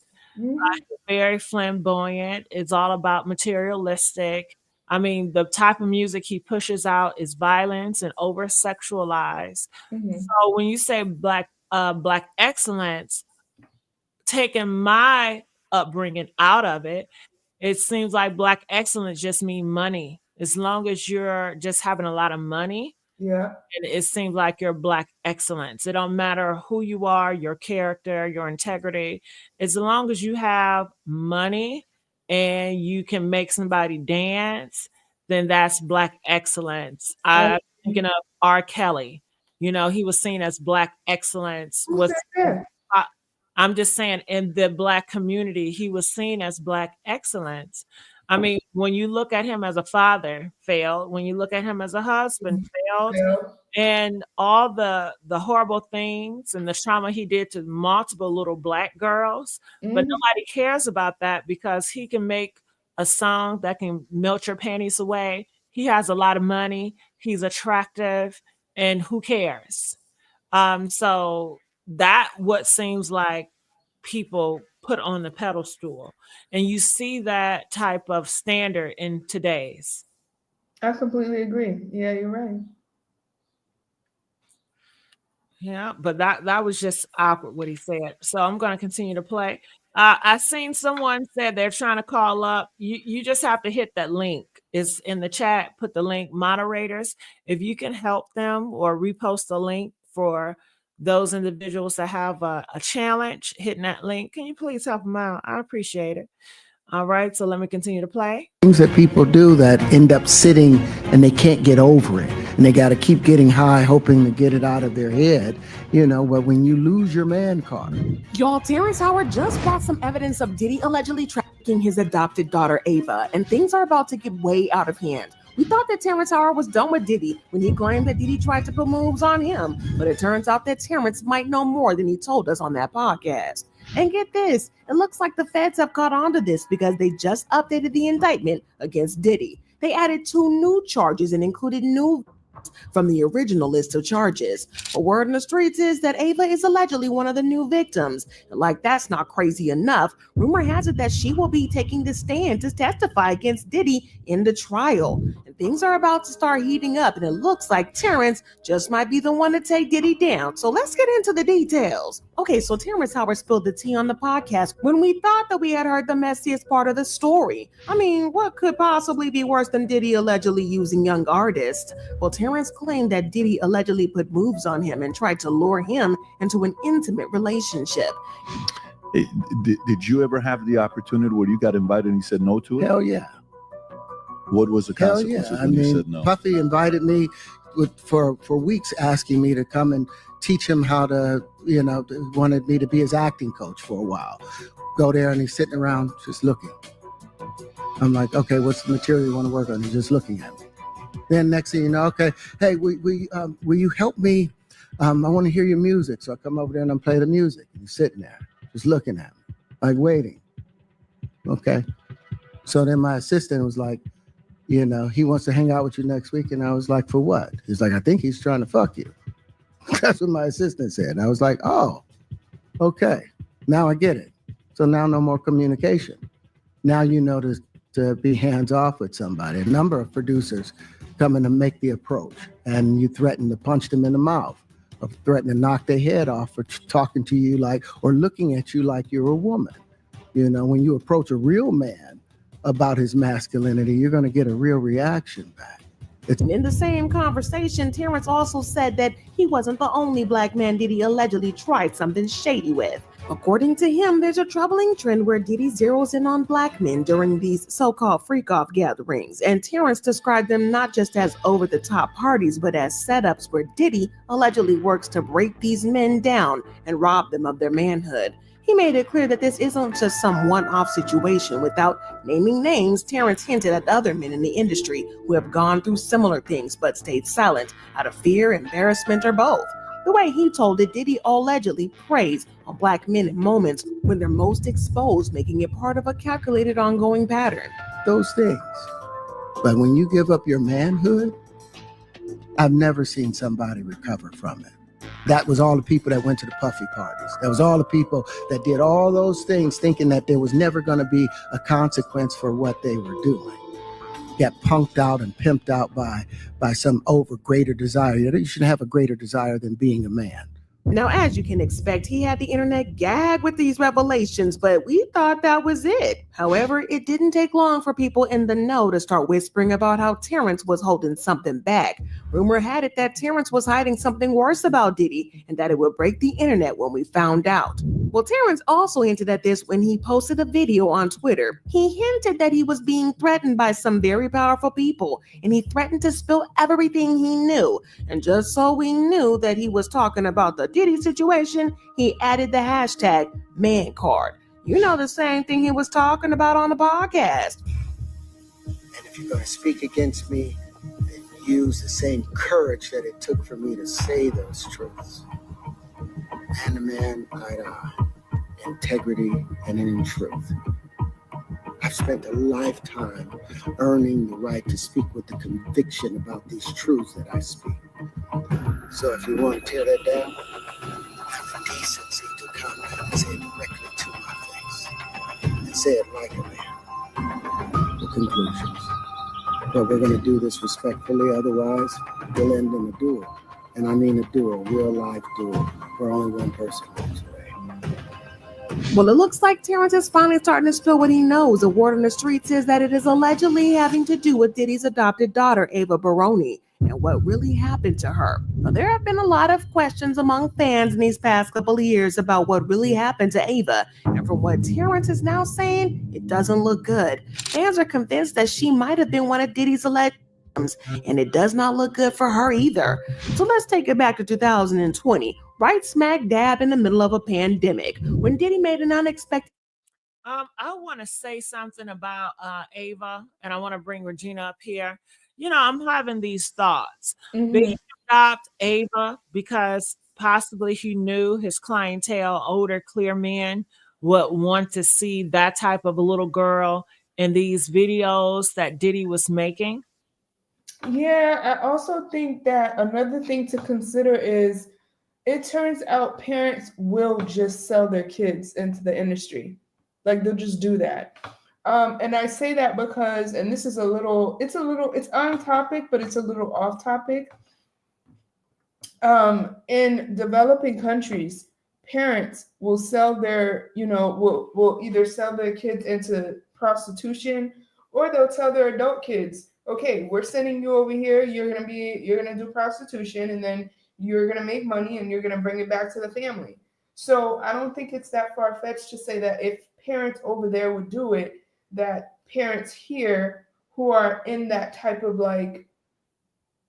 very flamboyant. It's all about materialistic. I mean, the type of music he pushes out is violence and over sexualized. So when you say black excellence, taking my upbringing out of it, it seems like black excellence just mean money. As long as you're just having a lot of money, yeah, and it seems like you're black excellence. It don't matter who you are, your character, your integrity. As long as you have money and you can make somebody dance, then that's black excellence. I'm thinking of R. Kelly. He was seen as black excellence. I'm just saying, in the black community, he was seen as black excellence. I mean, when you look at him as a father, failed. When you look at him as a husband, failed. and all the horrible things and the trauma he did to multiple little Black girls. But nobody cares about that because he can make a song that can melt your panties away. He has a lot of money. He's attractive, and who cares? So that what seems like people put on the pedestal, and you see that type of standard in today's. I completely agree. Yeah, you're right. Yeah, but that was just awkward what he said. So I'm going to continue to play. I seen someone said they're trying to call up. You just have to hit that link. It's in the chat. Put the link. Moderators, if you can help them or repost the link for those individuals that have a challenge, hitting that link. Can you please help them out? I appreciate it. All right, so let me continue to play. Things that people do that end up sitting and they can't get over it. And they got to keep getting high, hoping to get it out of their head. But when you lose your man card. Y'all, Terrence Howard just brought some evidence of Diddy allegedly trafficking his adopted daughter, Ava. And things are about to get way out of hand. We thought that Terrence Howard was done with Diddy when he claimed that Diddy tried to put moves on him. But it turns out that Terrence might know more than he told us on that podcast. And get this, it looks like the feds have caught on to this because they just updated the indictment against Diddy. They added 2 new charges and included new from the original list of charges. A word in the streets is that Ava is allegedly one of the new victims. And like that's not crazy enough, rumor has it that she will be taking the stand to testify against Diddy in the trial. And things are about to start heating up, and it looks like Terrence just might be the one to take Diddy down. So let's get into the details. Okay, so Terrence Howard spilled the tea on the podcast when we thought that we had heard the messiest part of the story. I mean, what could possibly be worse than Diddy allegedly using young artists? Well, Terrence claimed that Diddy allegedly put moves on him and tried to lure him into an intimate relationship. Did you ever have the opportunity where you got invited and you said no to it? Hell yeah. What was the consequences when you said no? Puffy invited me for weeks, asking me to come and teach him how to, wanted me to be his acting coach for a while. Go there and he's sitting around just looking. I'm like, okay, what's the material you want to work on? He's just looking at me. Then next thing you know, okay, hey, will you help me? I want to hear your music. So I come over there and I play the music. And he's sitting there, just looking at me, like waiting. Okay. So then my assistant was like, he wants to hang out with you next week. And I was like, for what? He's like, I think he's trying to fuck you. That's what my assistant said. And I was like, oh, okay. Now I get it. So now no more communication. Now you know to be hands off with somebody. A number of producers coming to make the approach, and you threaten to punch them in the mouth, or threaten to knock their head off for talking to you or looking at you like you're a woman. When you approach a real man about his masculinity, you're going to get a real reaction back. In the same conversation, Terrence also said that he wasn't the only Black man Diddy allegedly tried something shady with. According to him, there's a troubling trend where Diddy zeroes in on Black men during these so-called freak-off gatherings, and Terrence described them not just as over-the-top parties, but as setups where Diddy allegedly works to break these men down and rob them of their manhood. He made it clear that this isn't just some one-off situation. Without naming names, Terrence hinted at other men in the industry who have gone through similar things but stayed silent out of fear, embarrassment, or both. The way he told it, Diddy allegedly preys on Black men in moments when they're most exposed, making it part of a calculated ongoing pattern. Those things. But when you give up your manhood, I've never seen somebody recover from it. That was all the people that went to the Puffy parties. That was all the people that did all those things thinking that there was never going to be a consequence for what they were doing. Get punked out and pimped out by some greater desire. You shouldn't have a greater desire than being a man. Now, as you can expect, he had the internet gag with these revelations, but we thought that was it. However, it didn't take long for people in the know to start whispering about how Terrence was holding something back. Rumor had it that Terrence was hiding something worse about Diddy and that it would break the internet when we found out. Well, Terrence also hinted at this when he posted a video on Twitter. He hinted that he was being threatened by some very powerful people, and he threatened to spill everything he knew. And just so we knew that he was talking about the Diddy situation, he added the hashtag #ManCard. The same thing he was talking about on the podcast. And if you're going to speak against me, use the same courage that it took for me to say those truths. Man to man, eye to eye, integrity and in truth. I've spent a lifetime earning the right to speak with the conviction about these truths that I speak. So if you want to tear that down, have the decency to come and say it directly to my face. And say it like a man. The conclusions. But we're going to do this respectfully, otherwise we'll end in a duel. And I mean a duel, real life duel, where only one person walks away. Well, it looks like Terrence is finally starting to spill what he knows. The word on the streets is that it is allegedly having to do with Diddy's adopted daughter, Ava Baroni, and what really happened to her. Now, there have been a lot of questions among fans in these past couple of years about what really happened to Ava. And from what Terrence is now saying, it doesn't look good. Fans are convinced that she might have been one of Diddy's alleged victims, and it does not look good for her either. So let's take it back to 2020. Right smack dab in the middle of a pandemic, when Diddy made an unexpected. I want to say something about Ava, and I want to bring Regina up here. You know, I'm having these thoughts. Did he adopt Ava because possibly he knew his clientele, older, clear men, would want to see that type of a little girl in these videos that Diddy was making? Yeah, I also think that another thing to consider is it turns out parents will just sell their kids into the industry. Like they'll just do that. And I say that because, and this is it's on topic, but it's a little off topic. In developing countries, parents will sell their, will either sell their kids into prostitution, or they'll tell their adult kids, okay, we're sending you over here. You're gonna do prostitution, and then you're gonna make money, and you're gonna bring it back to the family. So I don't think it's that far fetched to say that if parents over there would do it, that parents here who are in that type of, like,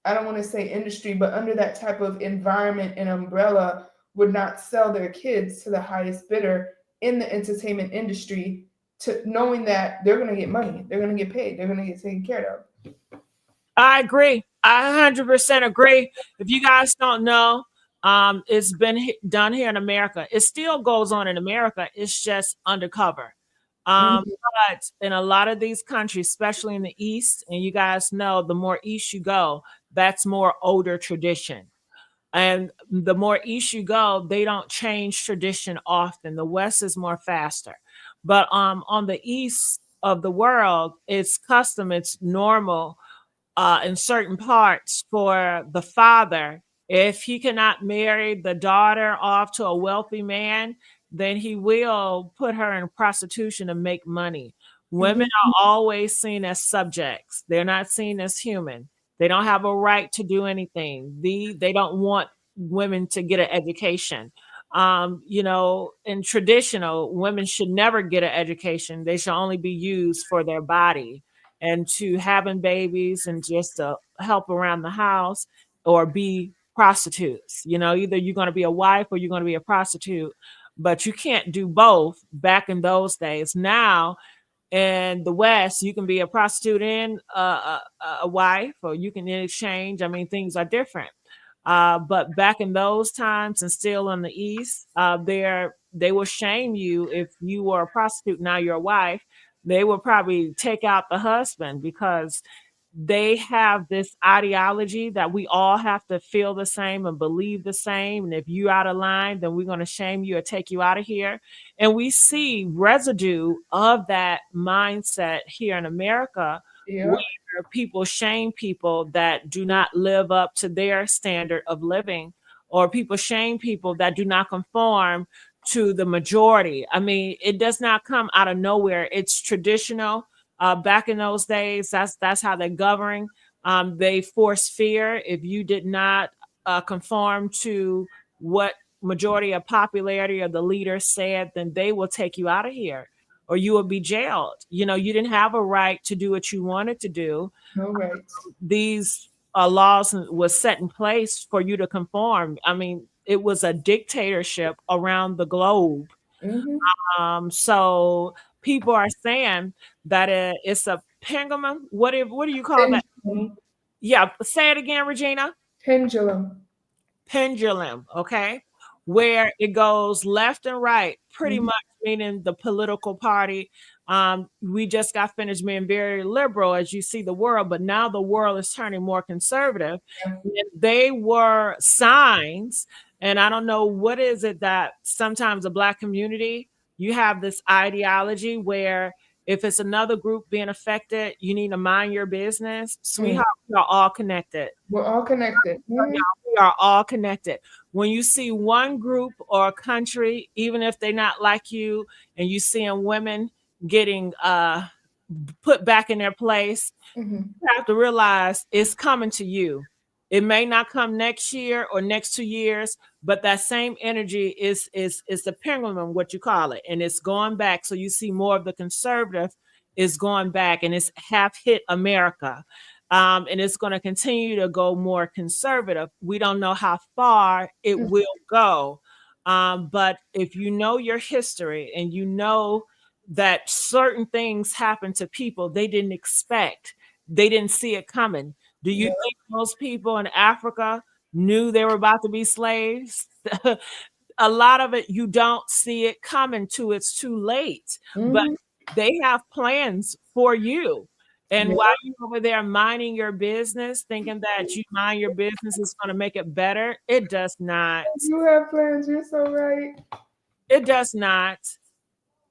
I don't want to say industry, but under that type of environment and umbrella, would not sell their kids to the highest bidder in the entertainment industry, to knowing that they're going to get money, they're going to get paid, they're going to get taken care of. I agree. I 100% agree. If you guys don't know, it's been done here in America. It still goes on in America. It's just undercover. But in a lot of these countries, especially in the East, and you guys know, the more East you go, that's more older tradition. And the more East you go, they don't change tradition often. The West is more faster. But on the East of the world, it's custom, it's normal in certain parts for the father, if he cannot marry the daughter off to a wealthy man, then he will put her in prostitution to make money. Women are always seen as subjects. They're not seen as human. They don't have a right to do anything. They don't want women to get an education. In traditional, women should never get an education. They should only be used for their body and to having babies and just to help around the house or be prostitutes. Either you're going to be a wife or you're going to be a prostitute, but you can't do both back in those days. Now, in the West, you can be a prostitute and a wife, or you can exchange. I mean, things are different. But back in those times, and still in the East, they will shame you if you were a prostitute. Now you're a wife. They will probably take out the husband, because they have this ideology that we all have to feel the same and believe the same. And if you're out of line, then we're going to shame you or take you out of here. And we see residue of that mindset here in America, where people shame people that do not live up to their standard of living, or people shame people that do not conform to the majority. I mean, it does not come out of nowhere. It's traditional. Back in those days, that's how they govern. They force fear. If you did not conform to what majority of popularity or the leaders said, then they will take you out of here, or you will be jailed. You didn't have a right to do what you wanted to do. No right. These laws was set in place for you to conform. I mean, it was a dictatorship around the globe. So people are saying that it's a pendulum. What do you call that? Yeah, say it again, Regina. Pendulum. Pendulum, okay, where it goes left and right, pretty Mhm. much meaning the political party. We just got finished being very liberal as you see the world, but now the world is turning more conservative. Yeah. And they were signs, and I don't know what is it that sometimes the Black community, you have this ideology where if it's another group being affected, you need to mind your business. Mm. Sweetheart, we are all connected. We're all connected. Mhm. We are all connected. When you see one group or a country, even if they're not like you, and you seeing women getting put back in their place, Mhm. you have to realize it's coming to you. It may not come next year or next 2 years, but that same energy is the pendulum, what you call it, and it's going back. So you see more of the conservative is going back, and it's half hit America, and it's going to continue to go more conservative. We don't know how far it Mm. will go, but if you know your history and you know that certain things happen to people they didn't expect, they didn't see it coming. Do you Yeah. think most people in Africa knew they were about to be slaves? A lot of it, you don't see it coming to it's too late, but Mhm. they have plans for you. And Yeah. while you're over there minding your business, thinking that you mind your business is going to make it better, it does not. You have plans. You're so right. It does not.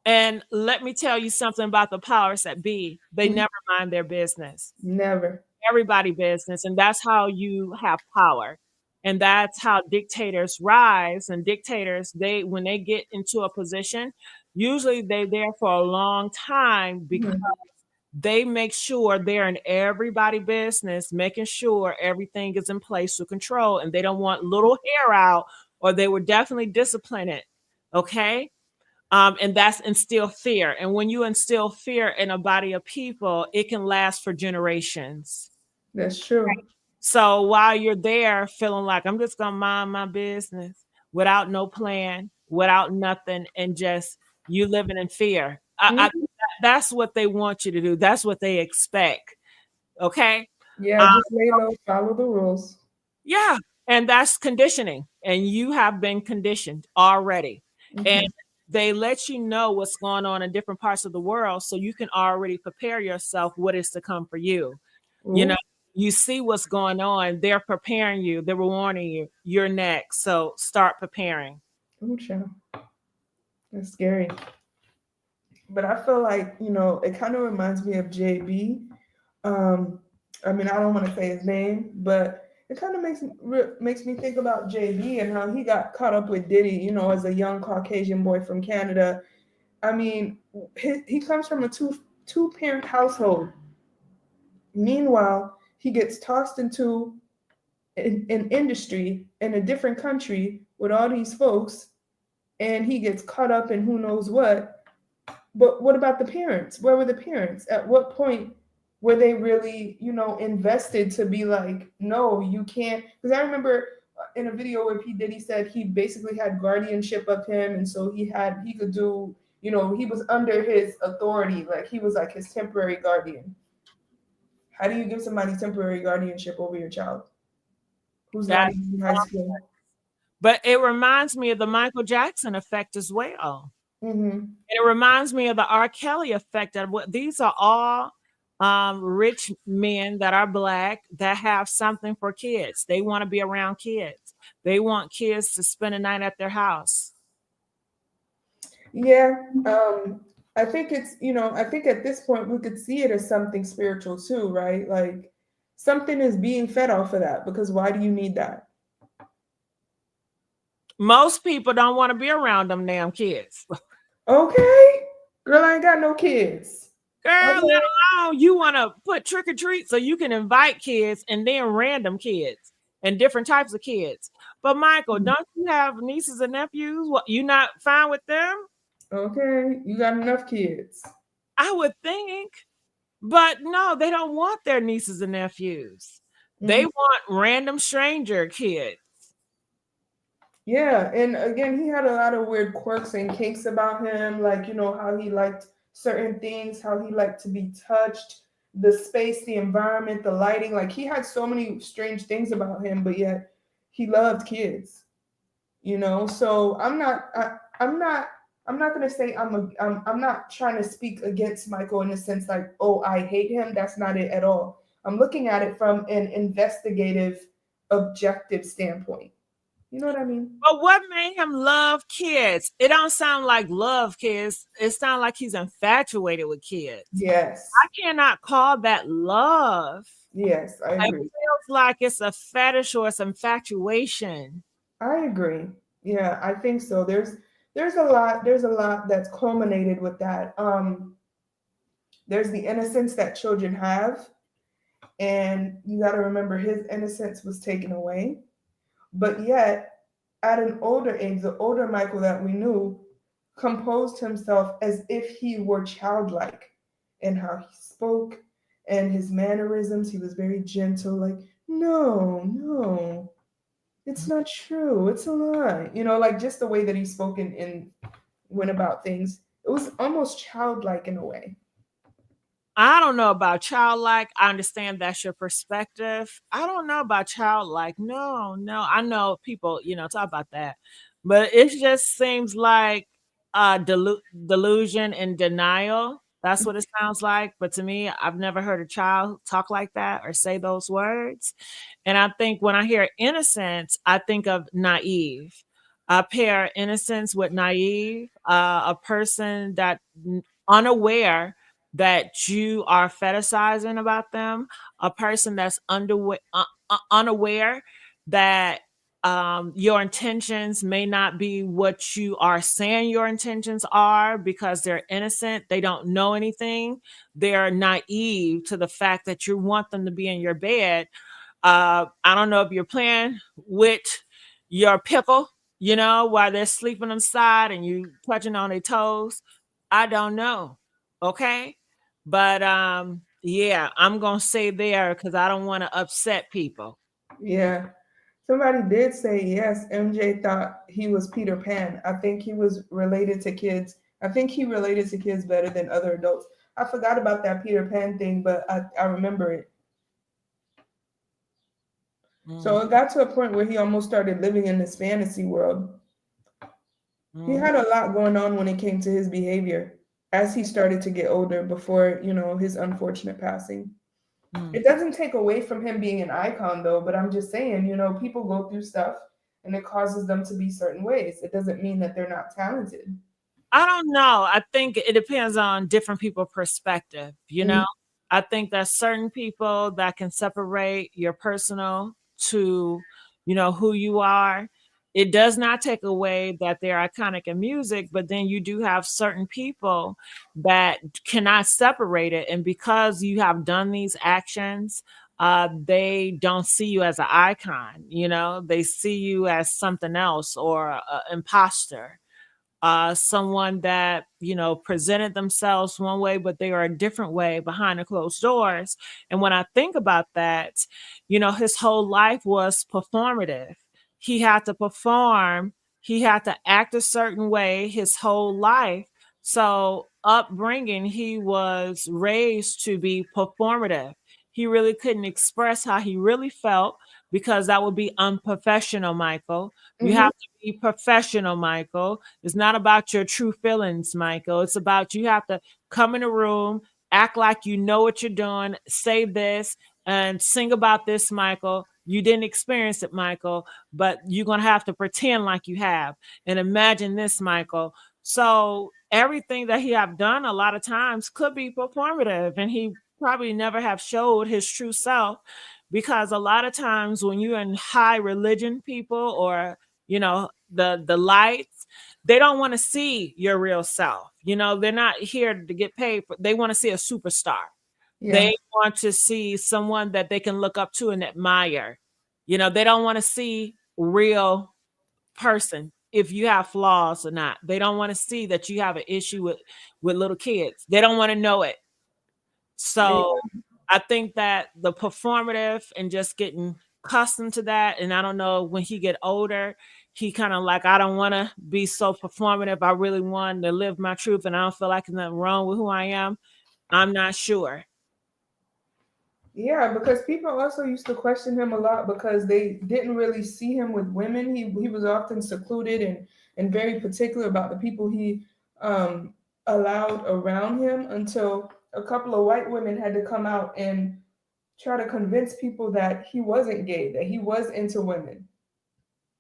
And let me tell you something about the powers that be. They Mhm. never mind their business. Never. Everybody business, and that's how you have power, and that's how dictators rise. And dictators, they when they get into a position, usually they're there for a long time because Mhm. they make sure they're in everybody business, making sure everything is in place to control, and they don't want little hair out, or they would definitely discipline it. Okay. And that's instill fear, and when you instill fear in a body of people, it can last for generations. That's true. So while you're there feeling like I'm just gonna mind my business without no plan, without nothing, and just you living in fear. Mhm. That's what they want you to do. That's what they expect. Okay. Yeah, Um, just lay low, follow the rules. yeah. And that's conditioning. And you have been conditioned already. And Mhm. they let you know what's going on in different parts of the world so you can already prepare yourself what is to come for you. You Ooh, know, you see what's going on. They're preparing you. They were warning you. You're next. So start preparing. ooh, child. That's scary. But I feel like, it kind of reminds me of JB. Um, I mean, I don't want to say his name, but it kind of makes me think about JB and how he got caught up with Diddy, as a young Caucasian boy from Canada. I mean, he comes from a two parent household. Meanwhile, he gets tossed into an industry in a different country with all these folks, and he gets caught up in who knows what. But what about the parents? Where were the parents? At what point were they really, invested to be like, no, you can't? Because I remember in a video where P. Diddy said he basically had guardianship of him, and so he could do, he was under his authority, like he was like his temporary guardian. How do you give somebody temporary guardianship over your child who's not That, even in high school? but it reminds me of the Michael Jackson effect as well. Mm-hmm. It reminds me of the R. Kelly effect. Of what these are all rich men that are Black that have something for kids. They want to be around kids. They want kids to spend a night at their house. Yeah, I think I think at this point we could see it as something spiritual too, right? Like something is being fed off of that because why do you need that? Most people don't want to be around them damn kids. Okay, girl, I ain't got no kids. Girl, let Okay. alone you want to put trick or treat so you can invite kids and then random kids and different types of kids. But Michael, don't you have nieces and nephews? What, you not fine with them? Okay, you got enough kids. I would think. But no, they don't want their nieces and nephews. They Mhm. want random stranger kids. Yeah, and again, he had a lot of weird quirks and kinks about him, like how he liked certain things, how he liked to be touched. the space, the environment, the lighting. Like he had so many strange things about him, but yet he loved kids. So I'm not gonna say I'm not trying to speak against Michael in the sense like, oh, I hate him. That's not it at all. I'm looking at it from an investigative, objective standpoint. You know what I mean? But what made him love kids? It don't sound like love kids. It sounds like he's infatuated with kids. Yes. I cannot call that love. Yes, I It agree. feels like it's a fetish or it's infatuation. I agree. Yeah, I think so. There's a lot that's culminated with that. There's the innocence that children have, and you got to remember his innocence was taken away. But yet, at an older age, the older Michael that we knew composed himself as if he were childlike in how he spoke and his mannerisms. He was very gentle, like, no, no, it's not true. It's a lie. Like just the way that he spoke and went about things. It was almost childlike in a way. I don't know about childlike. I understand that's your perspective. I don't know about childlike. No, no. I know people, talk about that. But it just seems like delusion and denial. That's what it sounds like. But to me, I've never heard a child talk like that or say those words. And I think when I hear innocence, I think of naive. I pair innocence with naive, a person that unaware that you are fetishizing about them, a person that's unaware that your intentions may not be what you are saying your intentions are because they're innocent. They don't know anything. They're naive to the fact that you want them to be in your bed. I don't know if you're playing with your pickle, while they're sleeping inside and you touching on their toes. I don't know. Okay. But yeah, I'm gonna say there because I don't want to upset people. Yeah. Somebody did say yes, MJ thought he was Peter Pan. I think he was related to kids. I think he related to kids better than other adults. I forgot about that Peter Pan thing, but I remember it. So it got to a point where he almost started living in this fantasy world. He had a lot going on when it came to his behavior as he started to get older before, his unfortunate passing. It doesn't take away from him being an icon though, but I'm just saying, people go through stuff and it causes them to be certain ways. It doesn't mean that they're not talented. I don't know. I think it depends on different people's perspective, I think that certain people that can separate your personal to, who you are. It does not take away that they're iconic in music, but then you do have certain people that cannot separate it. And because you have done these actions, they don't see you as an icon, they see you as something else or an imposter. Someone that presented themselves one way but they are a different way behind the closed doors. And when I think about that, his whole life was performative. He had to perform, he had to act a certain way his whole life. So upbringing, he was raised to be performative. He really couldn't express how he really felt because that would be unprofessional, Michael. You have to be professional, Michael. It's not about your true feelings, Michael. It's about you have to come in a room, act like you know what you're doing, say this, and sing about this, Michael. You didn't experience it, Michael, but you're going to have to pretend like you have. And imagine this, Michael. So everything that he have done a lot of times could be performative, and he probably never have showed his true self because a lot of times when you're in high religion people or the lights, they don't want to see your real self. They're not here to get paid for, they want to see a superstar. They want to see someone that they can look up to and admire. They don't want to see real person if you have flaws or not. They don't want to see that you have an issue with little kids. They don't want to know it. So I think that the performative and just getting accustomed to that, and I don't know, when he get older, he kind of like, I don't want to be so performative. I really want to live my truth, and I don't feel like there's nothing wrong with who I am. I'm not sure. Yeah, because people also used to question him a lot because they didn't really see him with women. He was often secluded and very particular about the people he um, allowed around him until a couple of white women had to come out and try to convince people that he wasn't gay, that he was into women,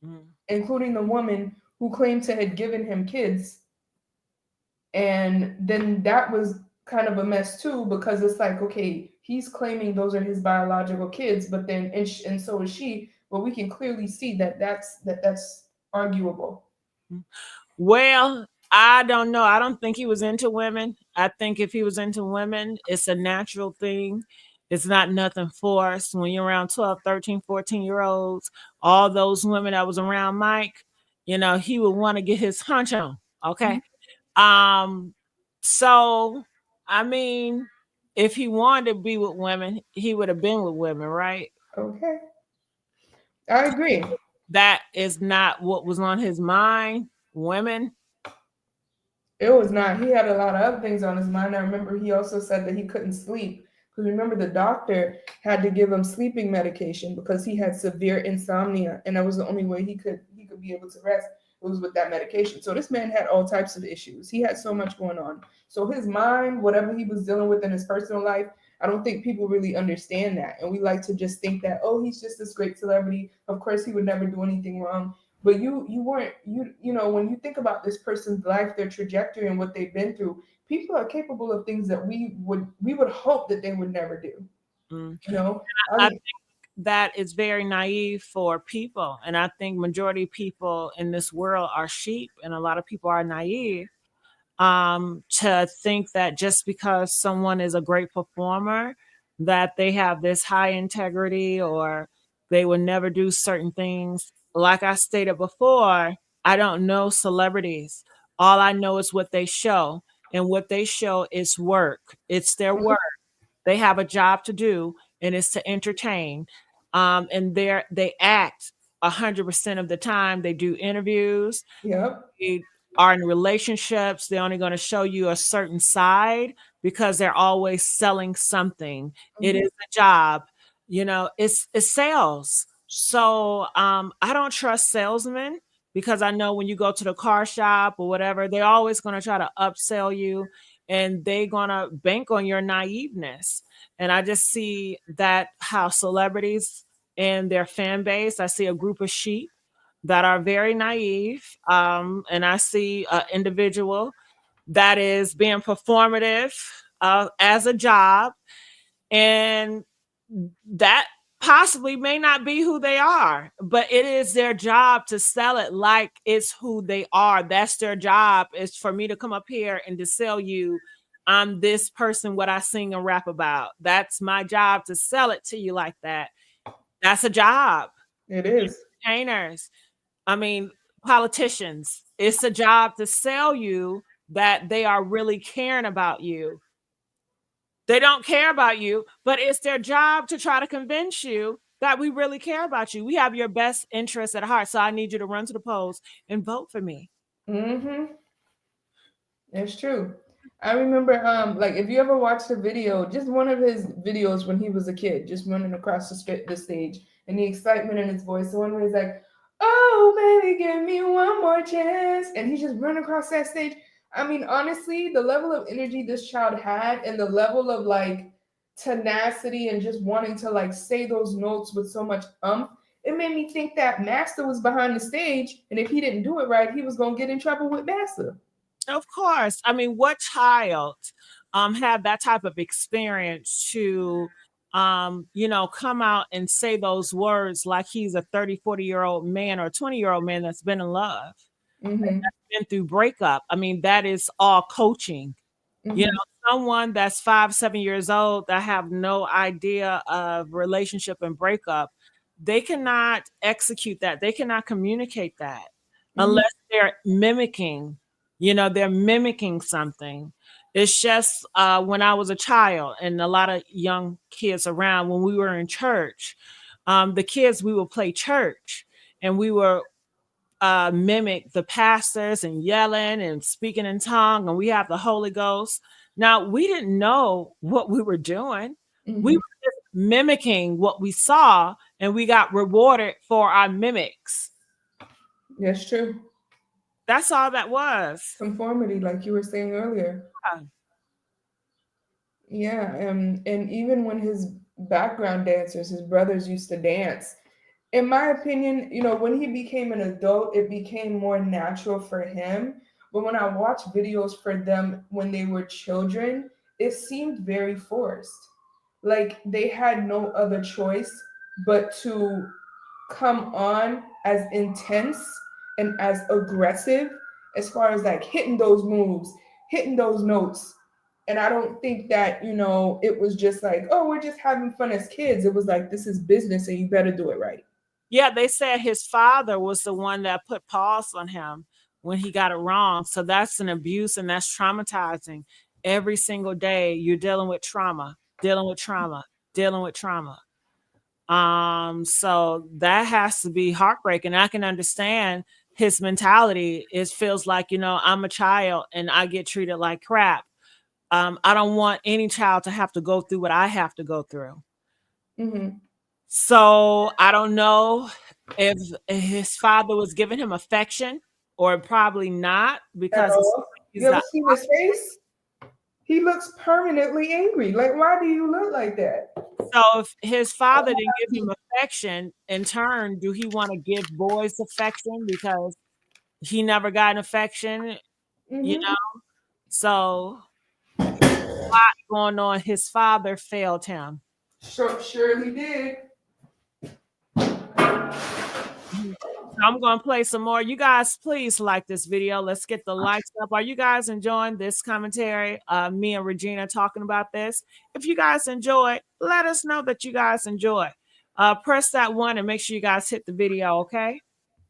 Mm. including the woman who claimed to had given him kids. And then that was kind of a mess too, because it's like, okay, he's claiming those are his biological kids, but then and so is she. But we can clearly see that that's arguable. Well, I don't know. I don't think he was into women. I think if he was into women, it's a natural thing. It's not nothing forced. When you're around 12, 13, 14 year olds, all those women that was around Mike, he would want to get his hunch on. Okay. Um, so I mean, if he wanted to be with women, he would have been with women, right? Okay, I agree. That is not what was on his mind. Women. It was not. He had a lot of other things on his mind. I remember he also said that he couldn't sleep because remember the doctor had to give him sleeping medication because he had severe insomnia, and that was the only way he could be able to rest. It was with that medication. So this man had all types of issues. He had so much going on. So his mind, whatever he was dealing with in his personal life, I don't think people really understand that. And we like to just think that, oh, he's just this great celebrity. Of course, he would never do anything wrong. But you weren't you know when you think about this person's life, their trajectory, and what they've been through, people are capable of things that we would hope that they would never do. Mm. You know, I I mean, that is very naive for people. And I think majority of people in this world are sheep, and a lot of people are naive to think that just because someone is a great performer, that they have this high integrity or they will never do certain things. Like I stated before, I don't know celebrities. All I know is what they show, and what they show is work. It's their mhm, work. They have a job to do, and it's to entertain. And they act 100% of the time. They do interviews. yep, They are in relationships. They're only going to show you a certain side because they're always selling something. It mhm, is a job. It's sales. So I don't trust salesmen because I know when you go to the car shop or whatever, they're always going to try to upsell you, and they're going to bank on your naiveness. And I just see that how celebrities and their fan base, I see a group of sheep that are very naive. And I see an individual that is being performative as a job, and that possibly may not be who they are, but it is their job to sell it like it's who they are. That's their job, is for me to come up here and to sell you I'm this person, what I sing and rap about. That's my job, to sell it to you like that. That's a job. it is. Entertainers, I mean, politicians, it's a job to sell you that they are really caring about you. They don't care about you, but it's their job to try to convince you that we really care about you. We have your best interests at heart. So I need you to run to the polls and vote for me. Mm-hmm. It's true. I remember, like if you ever watched a video, just one of his videos when he was a kid, just running across the stage, and the excitement in his voice, the one where he's like, "Oh, baby, give me one more chance," and he's just running across that stage. I mean, honestly, the level of energy this child had, and the level of like tenacity and just wanting to like say those notes with so much it made me think that Master was behind the stage, and if he didn't do it right, he was gonna get in trouble with Master. Of course. I mean, what child had that type of experience to come out and say those words like he's a 30, 40-year-old man or a 20-year-old man that's been in love, Mm-hmm. that's been through breakup. I mean, that is all coaching. Mm-hmm. Someone that's 5, 7 years old that have no idea of relationship and breakup, they cannot execute that. They cannot communicate that Mm-hmm. unless they're mimicking something. It's just when I was a child and a lot of young kids around, when we were in church, the kids, we would play church, and we were mimic the pastors and yelling and speaking in tongue, and we have the Holy Ghost. Now, we didn't know what we were doing. We Mm-hmm. were just mimicking what we saw, and we got rewarded for our mimics. That's true. That's all that was. Conformity, like you were saying earlier. Yeah. Yeah, and even when his background dancers, his brothers used to dance, in my opinion, you know, when he became an adult, it became more natural for him. But when I watch videos for them when they were children, it seemed very forced. Like they had no other choice but to come on as intense and as aggressive as far as like hitting those moves, hitting those notes. And I don't think that, you know, it was just like, oh, we're just having fun as kids. It was like, this is business and you better do it right. Yeah, they said his father was the one that put pause on him when he got it wrong. So that's an abuse and that's traumatizing. Every single day you're dealing with trauma, dealing with trauma, dealing with trauma. So that has to be heartbreaking. I can understand his mentality. It feels like, you know, I'm a child and I get treated like crap. I don't want any child to have to go through what I have to go through. Mm-hmm. So I don't know if his father was giving him affection or probably not, At because all. he's You ever not. see his face? He looks permanently angry. Like, why do you look like that? So if his father didn't give him affection, in turn, do he want to give boys affection because he never got an affection? You Mm-hmm. know, so a lot going on. His father failed him. Surely did. So I'm going to play some more. You guys, please like this video. Let's get the likes up. Are you guys enjoying this commentary? Me and Regina talking about this. If you guys enjoy, let us know that you guys enjoy. Press that one and make sure you guys hit the video, okay?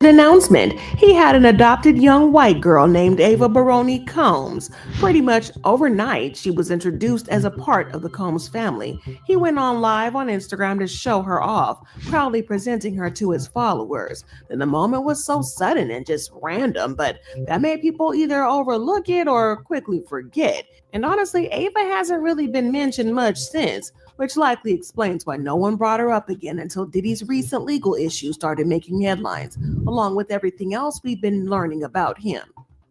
An announcement. He had an adopted young white girl named Ava Baroni Combs. Pretty much overnight, she was introduced as a part of the Combs family. He went on live on Instagram to show her off, proudly presenting her to his followers. Then the moment was so sudden and just random, but that made people either overlook it or quickly forget. And honestly, Ava hasn't really been mentioned much since, which likely explains why no one brought her up again until Diddy's recent legal issues started making headlines, along with everything else we've been learning about him.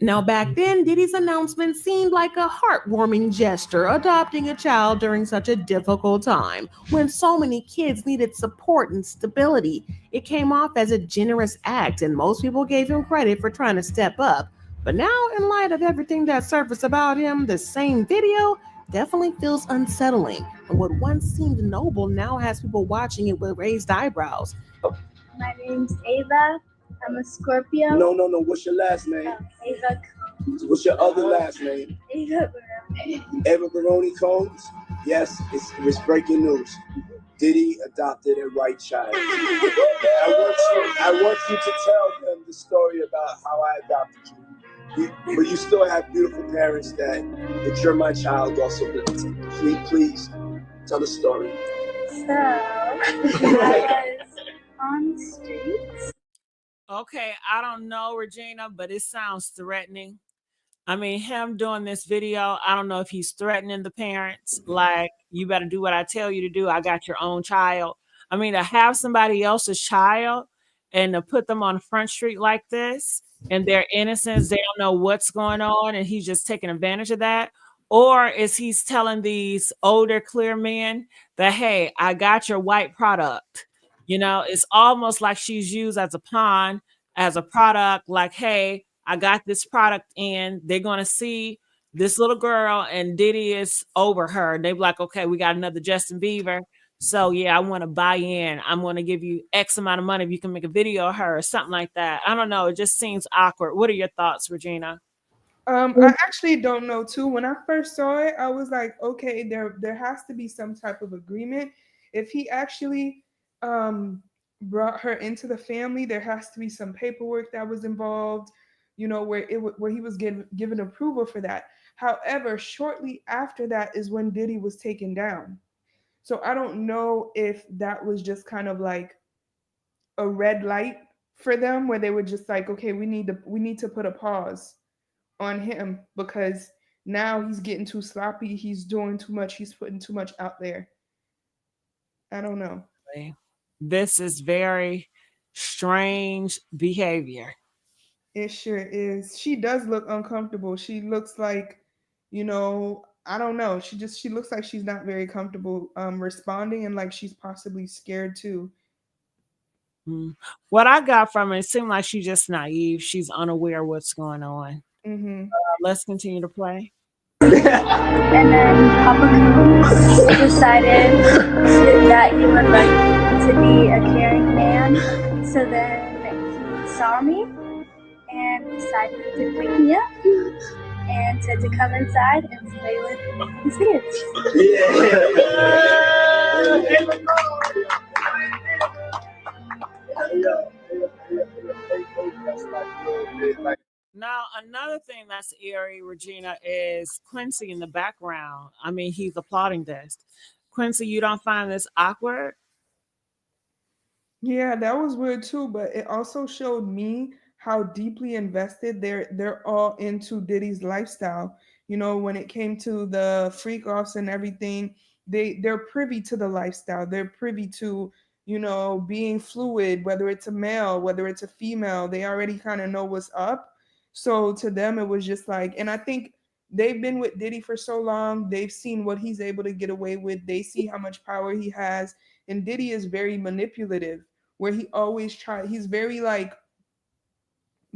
Now, back then, Diddy's announcement seemed like a heartwarming gesture, adopting a child during such a difficult time when so many kids needed support and stability. It came off as a generous act, and most people gave him credit for trying to step up. But now, in light of everything that surfaced about him, the same video definitely feels unsettling. And what once seemed noble now has people watching it with raised eyebrows. My name's Ava. I'm a Scorpio. No. What's your last name? Ava. What's your other last name? Ava Baroni. Ava Baroni Combs? Yes, it's breaking news. Diddy adopted a white child. I want you to tell them the story about how I adopted you. But you still have beautiful parents that you're my child also. Please tell the story. So, I was on the streets. Okay, I don't know, Regina, but it sounds threatening. I mean, him doing this video, I don't know if he's threatening the parents, like, you better do what I tell you to do. I got your own child. I mean, to have somebody else's child and to put them on Front Street like this and their innocence, they don't know what's going on, and he's just taking advantage of that. Or is he's telling these older, clear men that, hey, I got your white product. You know, it's almost like she's used as a pawn, as a product, like, hey, I got this product in. They're going to see this little girl and Diddy is over her. They're like, okay, we got another Justin Bieber. So yeah, I want to buy in. I'm going to give you X amount of money if you can make a video of her or something like that. I don't know. It just seems awkward. What are your thoughts, Regina? I actually don't know too. When I first saw it, I was like, okay, there has to be some type of agreement. If he actually brought her into the family, there has to be some paperwork that was involved, you know, where he was given approval for that. However, shortly after that is when Diddy was taken down. So I don't know if that was just kind of like a red light for them, where they were just like, okay, we need to put a pause on him because now he's getting too sloppy. He's doing too much. He's putting too much out there. I don't know. This is very strange behavior. It sure is. She does look uncomfortable. She looks like, I don't know. She looks like she's not very comfortable responding, and like she's possibly scared too. What I got from it seemed like she's just naive. She's unaware of what's going on. Mm-hmm. Let's continue to play. And then Papa Coons decided that he would like to be a caring man. So then he saw me and decided to pick me up and said to come inside and play with his kids. Now, another thing that's eerie, Regina, is Quincy in the background. I mean, he's applauding this. Quincy, you don't find this awkward? Yeah, that was weird too, but it also showed me how deeply invested they're all into Diddy's lifestyle. When it came to the freak offs and everything, they're privy to the lifestyle. They're privy to, being fluid, whether it's a male, whether it's a female, they already kind of know what's up. So to them it was just like, and I think they've been with Diddy for so long, they've seen what he's able to get away with. They see how much power he has, and Diddy is very manipulative, where he's very like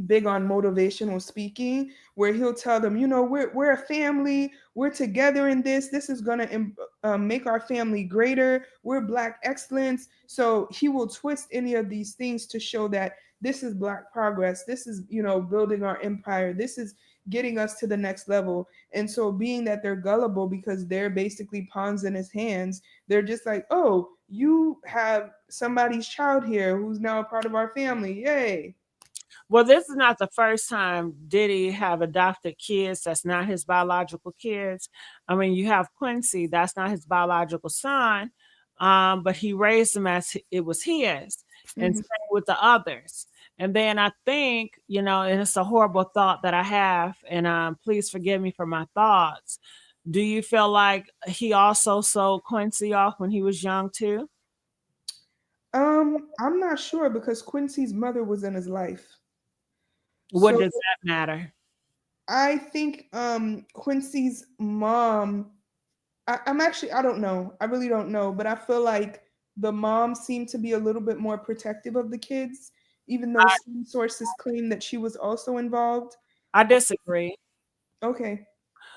big on motivational speaking, where he'll tell them, we're a family, we're together in this is going to make our family greater, we're Black excellence. So he will twist any of these things to show that this is Black progress, this is building our empire, this is getting us to the next level. And so being that they're gullible because they're basically pawns in his hands, they're just like, oh, you have somebody's child here who's now a part of our family, yay. Well, this is not the first time Diddy have adopted kids that's not his biological kids. I mean, you have Quincy, that's not his biological son, but he raised them as it was his, and Mhm. same with the others. And then I think, and it's a horrible thought that I have, and please forgive me for my thoughts. Do you feel like he also sold Quincy off when he was young too? I'm not sure because Quincy's mother was in his life. What So does that matter? I think Quincy's mom, I don't know. I really don't know, but I feel like the mom seemed to be a little bit more protective of the kids, even though some sources claim that she was also involved. I disagree. Okay.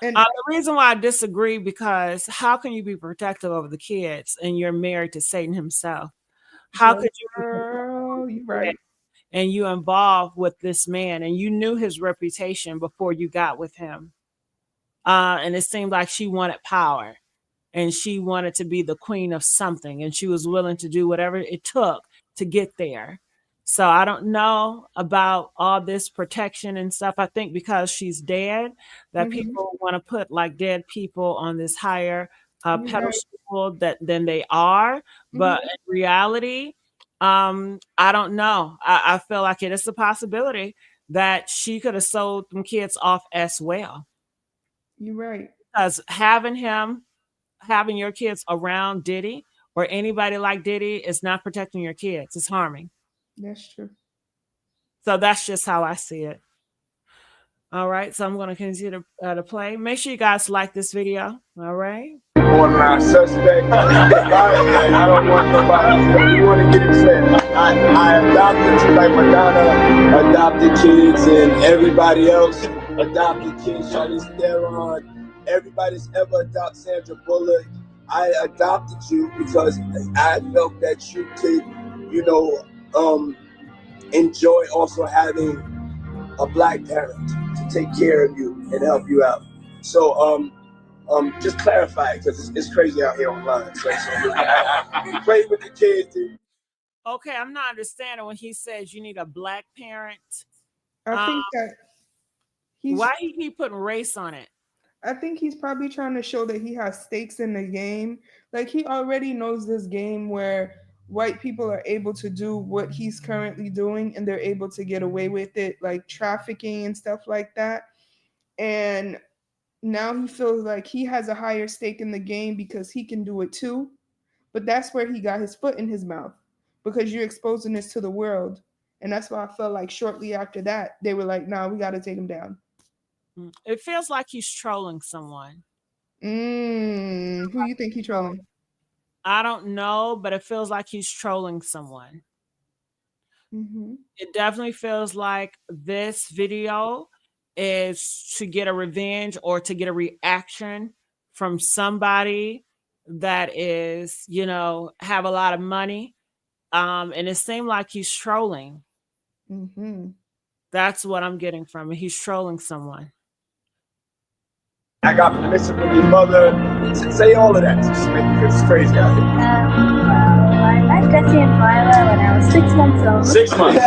And The reason why I disagree, because how can you be protective of the kids and you're married to Satan himself? How could you be girl, you're right. and you involved with this man and you knew his reputation before you got with him? And it seemed like she wanted power and she wanted to be the queen of something and she was willing to do whatever it took to get there. So I don't know about all this protection and stuff. I think because she's dead, that Mhm. people want to put like dead people on this higher You're right. pedestal than they are. But Mhm. in reality, I don't know. I feel like it is a possibility that she could have sold them kids off as well. You're right. Because having your kids around Diddy or anybody like Diddy is not protecting your kids. It's harming. That's true. So that's just how I see it. All right. So I'm going to continue to play. Make sure you guys like this video. All right. Borderline suspect. I don't want nobody. You want to get upset. I adopted you like Madonna adopted kids and everybody else adopted kids. Charlize Theron, everybody's ever adopted Sandra Bullock. I adopted you because I felt that you could, enjoy also having a Black parent to take care of you and help you out. So, just clarify because it's crazy out here online. So play with the kids. Okay. I'm not understanding when he says you need a Black parent. I think that he's Why he keep putting race on it? I think he's probably trying to show that he has stakes in the game. Like he already knows this game where white people are able to do what he's currently doing and they're able to get away with it, like trafficking and stuff like that. And now he feels like he has a higher stake in the game because he can do it too. But that's where he got his foot in his mouth, because you're exposing this to the world. And that's why I felt like shortly after that, they were like, nah, we got to take him down. It feels like he's trolling someone. Who you think he's trolling? I don't know, but it feels like he's trolling someone. It definitely feels like this video is to get a revenge or to get a reaction from somebody that is, have a lot of money. And it seemed like he's trolling. That's what I'm getting from it. He's trolling someone. I got permission from your mother to say all of that. It's crazy out here. Well, I met Jesse and Twyla when I was 6 months old. 6 months.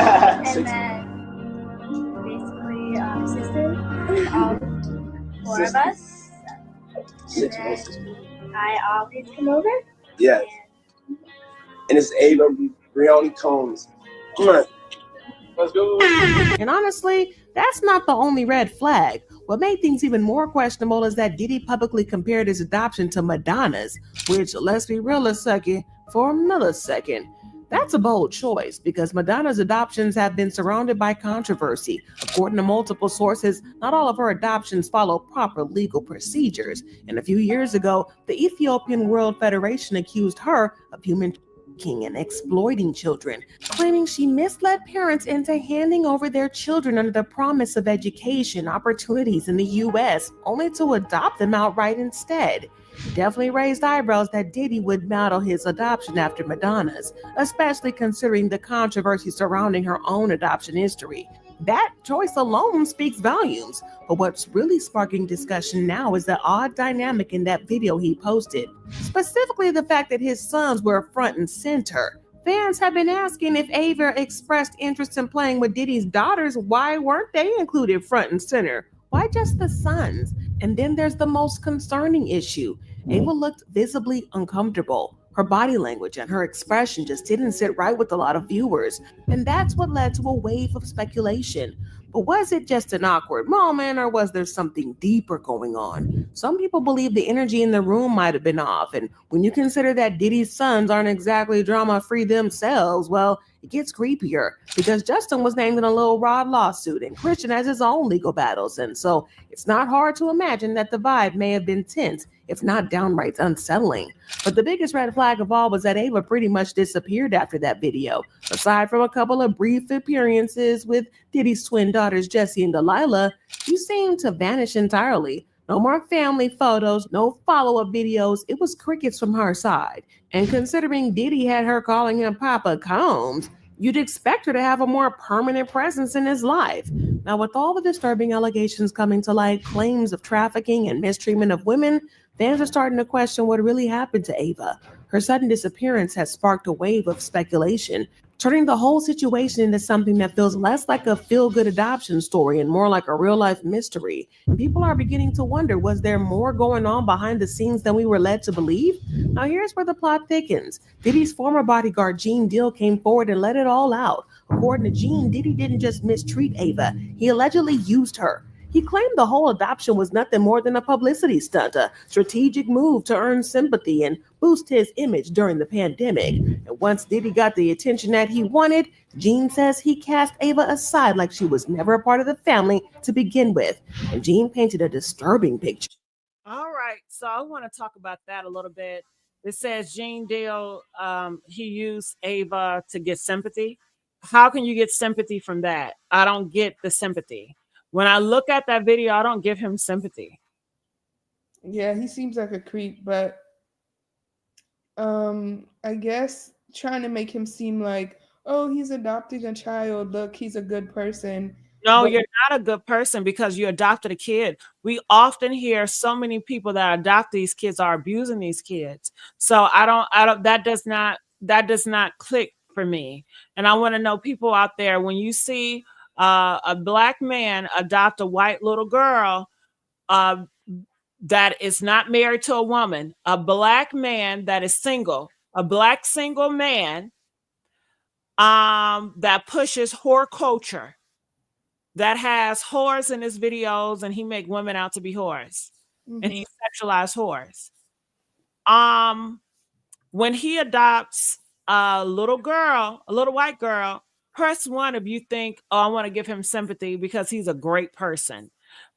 And then basically sisters, all 4 of us. And then I always come over. Yeah. And it's Ava Brioni Combs. Let's go. And honestly, that's not the only red flag. What made things even more questionable is that Diddy publicly compared his adoption to Madonna's, which, let's be real for a millisecond. That's a bold choice because Madonna's adoptions have been surrounded by controversy. According to multiple sources, not all of her adoptions follow proper legal procedures. And a few years ago, the Ethiopian World Federation accused her of human trafficking and exploiting children, claiming she misled parents into handing over their children under the promise of education opportunities in the U.S., only to adopt them outright instead. It definitely raised eyebrows that Diddy would model his adoption after Madonna's, especially considering the controversy surrounding her own adoption history. That choice alone speaks volumes, but what's really sparking discussion now is the odd dynamic in that video he posted, specifically the fact that his sons were front and center. Fans have been asking if Ava expressed interest in playing with Diddy's daughters, why weren't they included front and center? Why just the sons? And then there's the most concerning issue. Ava looked visibly uncomfortable. Her body language and her expression just didn't sit right with a lot of viewers, and that's what led to a wave of speculation. But was it just an awkward moment, or was there something deeper going on? Some people believe the energy in the room might have been off, and when you consider that Diddy's sons aren't exactly drama-free themselves, well, it gets creepier, because Justin was named in a Lil Rod lawsuit, and Christian has his own legal battles, and so it's not hard to imagine that the vibe may have been tense, if not downright unsettling. But the biggest red flag of all was that Ava pretty much disappeared after that video. Aside from a couple of brief appearances with Diddy's twin daughters, Jessie and Delilah, she seemed to vanish entirely. No more family photos, no follow-up videos. It was crickets from her side. And considering Diddy had her calling him Papa Combs, you'd expect her to have a more permanent presence in his life. Now, with all the disturbing allegations coming to light, claims of trafficking and mistreatment of women, fans are starting to question what really happened to Ava. Her sudden disappearance has sparked a wave of speculation, turning the whole situation into something that feels less like a feel-good adoption story and more like a real-life mystery. People are beginning to wonder, was there more going on behind the scenes than we were led to believe? Now here's where the plot thickens. Diddy's former bodyguard, Gene Deal, came forward and let it all out. According to Gene, Diddy didn't just mistreat Ava, he allegedly used her. He claimed the whole adoption was nothing more than a publicity stunt, a strategic move to earn sympathy and boost his image during the pandemic. And once Diddy got the attention that he wanted, Gene says he cast Ava aside like she was never a part of the family to begin with. And Gene painted a disturbing picture. All right, so I want to talk about that a little bit. It says Gene Deal, he used Ava to get sympathy. How can you get sympathy from that? I don't get the sympathy. When I look at that video, I don't give him sympathy. Yeah, he seems like a creep, but I guess trying to make him seem like, oh, he's adopting a child. Look, he's a good person. No, you're not a good person because you adopted a kid. We often hear so many people that adopt these kids are abusing these kids. So I don't, that does not click for me. And I want to know, people out there, when you see a black man adopt a white little girl that is not married to a woman, a black man that is single, a black single man that pushes whore culture, that has whores in his videos, and he make women out to be whores, and he sexualize whores. when he adopts a little girl, a little white girl, press 1 if you think, oh, I want to give him sympathy because he's a great person.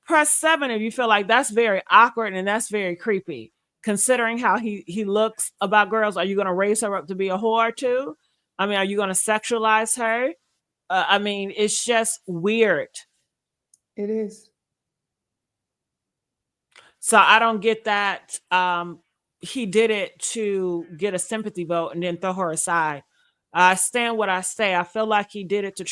Press 7 if you feel like that's very awkward and that's very creepy. Considering how he looks about girls, are you going to raise her up to be a whore too? I mean, are you going to sexualize her? I mean, it's just weird. It is. So I don't get that. He did it to get a sympathy vote and then throw her aside. I stand what I say. I feel like he did it to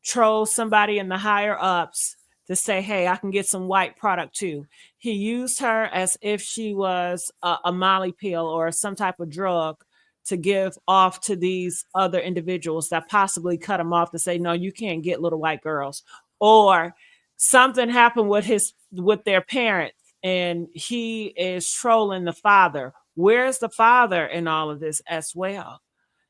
troll somebody in the higher ups to say, hey, I can get some white product too. He used her as if she was a Molly pill or some type of drug to give off to these other individuals that possibly cut him off to say, no, you can't get little white girls. Or something happened with their parents and he is trolling the father. Where's the father in all of this as well?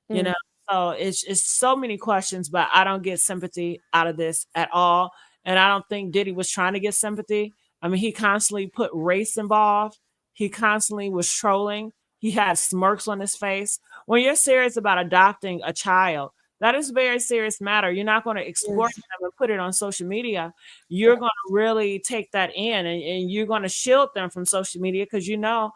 You know, so it's so many questions, but I don't get sympathy out of this at all. And I don't think Diddy was trying to get sympathy. I mean, he constantly put race involved. He constantly was trolling. He had smirks on his face. When you're serious about adopting a child, that is a very serious matter. You're not going to exploit them and put it on social media. You're going to really take that in and you're going to shield them from social media because you know,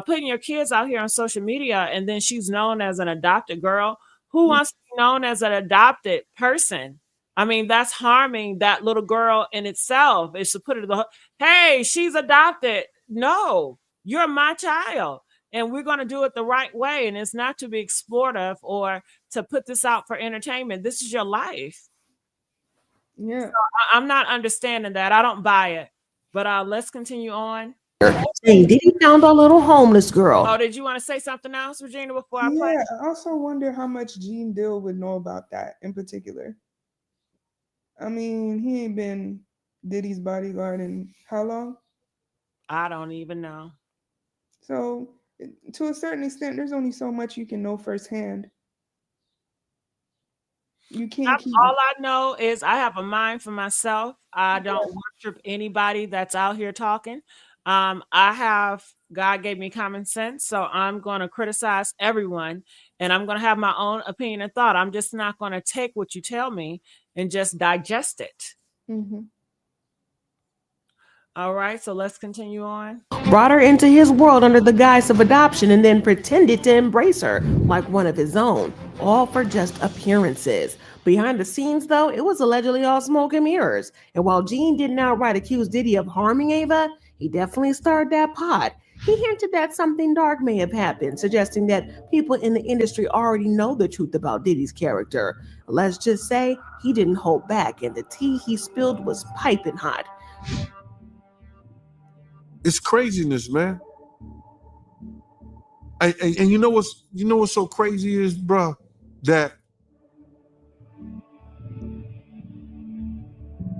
putting your kids out here on social media and then she's known as an adopted girl. Who wants to be known as an adopted person? I mean, that's harming that little girl in itself. Is to put it, hey, she's adopted. No, you're my child. And we're going to do it the right way. And it's not to be exploitive or to put this out for entertainment. This is your life. Yeah. So I'm not understanding that. I don't buy it. But let's continue on. Saying Diddy found a little homeless girl. Oh, did you want to say something else, Regina, before I play? Yeah, I also wonder how much Gene Dill would know about that in particular. I mean, he ain't been Diddy's bodyguard in how long? I don't even know. So, to a certain extent, there's only so much you can know firsthand. You can't keep... All I know is I have a mind for myself. I don't worship anybody that's out here talking. God gave me common sense, so I'm going to criticize everyone and I'm going to have my own opinion and thought. I'm just not going to take what you tell me and just digest it. All right, so let's continue on. Brought her into his world under the guise of adoption and then pretended to embrace her like one of his own, all for just appearances. Behind the scenes, though, it was allegedly all smoke and mirrors. And while Gene didn't outright accuse Diddy of harming Ava, he definitely stirred that pot. He hinted that something dark may have happened, suggesting that people in the industry already know the truth about Diddy's character. Let's just say he didn't hold back, and the tea he spilled was piping hot. It's craziness, man. And you know what's so crazy is, bro, that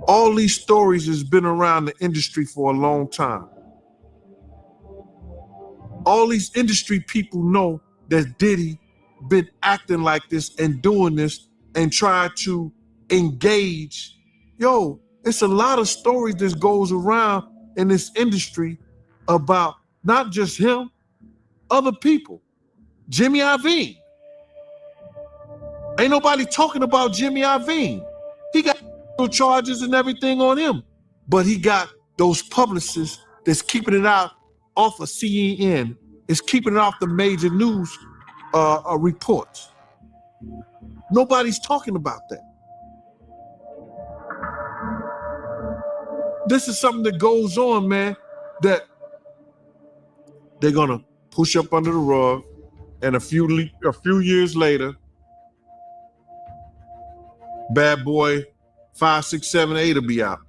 all these stories has been around the industry for a long time. All these industry people know that Diddy been acting like this and doing this and try to engage. Yo, it's a lot of stories that goes around in this industry about not just him, other people. Jimmy Iovine. Ain't nobody talking about Jimmy Iovine. He got charges and everything on him, but he got those publicists that's keeping it out off of CNN, is keeping it off the major news reports. Nobody's talking about that. This is something that goes on, man, that they're gonna push up under the rug, and a few years later, Bad Boy 5, 6, 7, 8 will be out.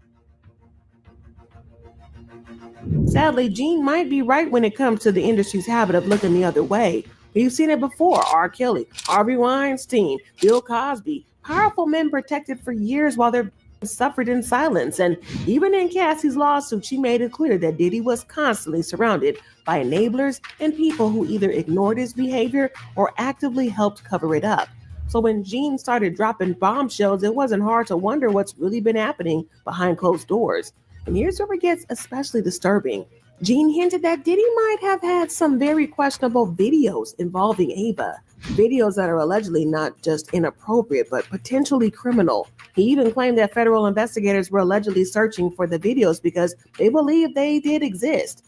Sadly, Gene might be right when it comes to the industry's habit of looking the other way. We've seen it before. R. Kelly, Harvey Weinstein, Bill Cosby, powerful men protected for years while their suffered in silence. And even in Cassie's lawsuit, she made it clear that Diddy was constantly surrounded by enablers and people who either ignored his behavior or actively helped cover it up. So when Gene started dropping bombshells, it wasn't hard to wonder what's really been happening behind closed doors. And here's where it gets especially disturbing. Gene hinted that Diddy might have had some very questionable videos involving Ava. Videos that are allegedly not just inappropriate, but potentially criminal. He even claimed that federal investigators were allegedly searching for the videos because they believe they did exist.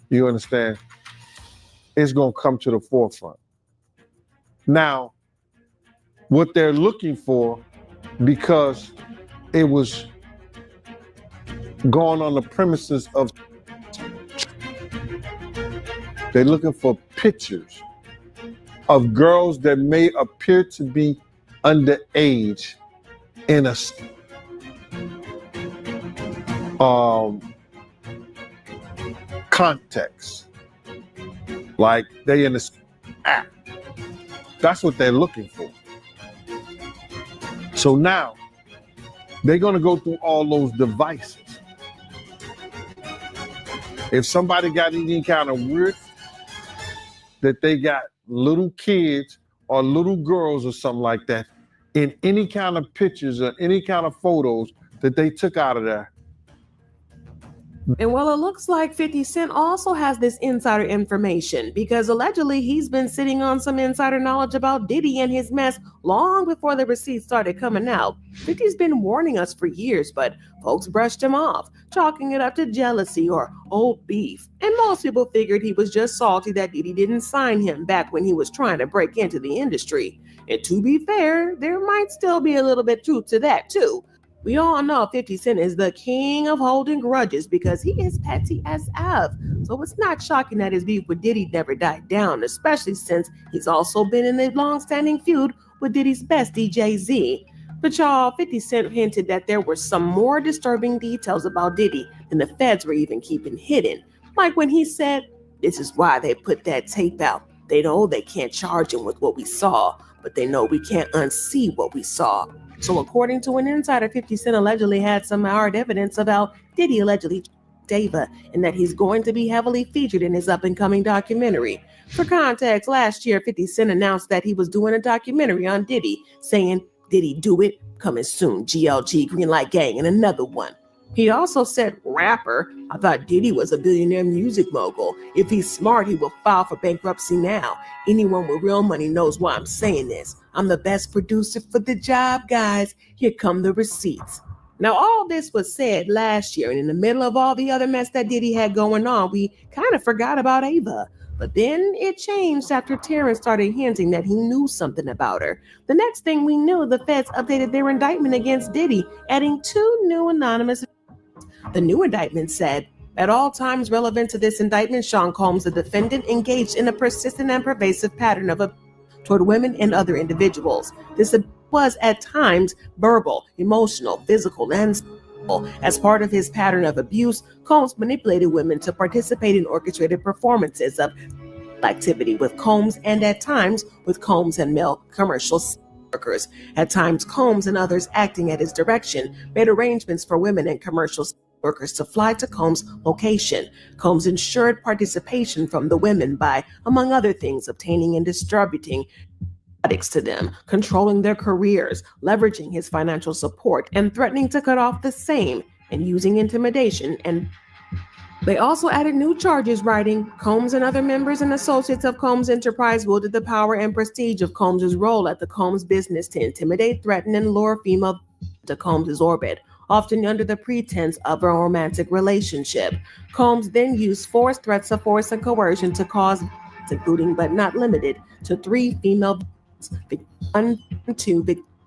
You understand? It's going to come to the forefront. Now, what they're looking for, because it was going on the premises of, they're looking for pictures of girls that may appear to be underage in a context. Like they in this app. That's what they're looking for. So now they're going to go through all those devices. If somebody got any kind of weird that they got little kids or little girls or something like that in any kind of pictures or any kind of photos that they took out of there. And well, it looks like 50 Cent also has this insider information because allegedly he's been sitting on some insider knowledge about Diddy and his mess long before the receipts started coming out. 50's been warning us for years, but folks brushed him off, chalking it up to jealousy or old beef. And most people figured he was just salty that Diddy didn't sign him back when he was trying to break into the industry. And to be fair, there might still be a little bit truth to that too. We all know 50 Cent is the king of holding grudges because he is petty as F. So it's not shocking that his beef with Diddy never died down, especially since he's also been in a long-standing feud with Diddy's bestie, Jay-Z. But y'all, 50 Cent hinted that there were some more disturbing details about Diddy than the feds were even keeping hidden. Like when he said, "This is why they put that tape out. They know they can't charge him with what we saw, but they know we can't unsee what we saw." So according to an insider, 50 Cent allegedly had some hard evidence about Diddy allegedly Ava, and that he's going to be heavily featured in his up-and-coming documentary. For context, last year, 50 Cent announced that he was doing a documentary on Diddy, saying, "Diddy do it? Coming soon, GLG, Greenlight Gang, and another one." He also said, "Rapper, I thought Diddy was a billionaire music mogul. If he's smart, he will file for bankruptcy now. Anyone with real money knows why I'm saying this. I'm the best producer for the job, guys. Here come the receipts." Now, all this was said last year, and in the middle of all the other mess that Diddy had going on, we kind of forgot about Ava. But then it changed after Terrence started hinting that he knew something about her. The next thing we knew, the feds updated their indictment against Diddy, adding 2 new anonymous. The new indictment said, "At all times relevant to this indictment, Sean Combs, the defendant, engaged in a persistent and pervasive pattern of abuse toward women and other individuals. This was at times verbal, emotional, physical, and sexual. As part of his pattern of abuse, Combs manipulated women to participate in orchestrated performances of activity with Combs and at times with Combs and male commercial workers. At times, Combs and others acting at his direction made arrangements for women and commercial workers to fly to Combs' location. Combs ensured participation from the women by, among other things, obtaining and distributing products to them, controlling their careers, leveraging his financial support, and threatening to cut off the same, and using intimidation and they also added new charges, writing, "Combs and other members and associates of Combs Enterprise wielded the power and prestige of Combs' role at the Combs business to intimidate, threaten, and lure female to Combs' orbit, often under the pretense of a romantic relationship. Combs then used force, threats of force, and coercion to cause, including but not limited to 3 female victims, 1, 2,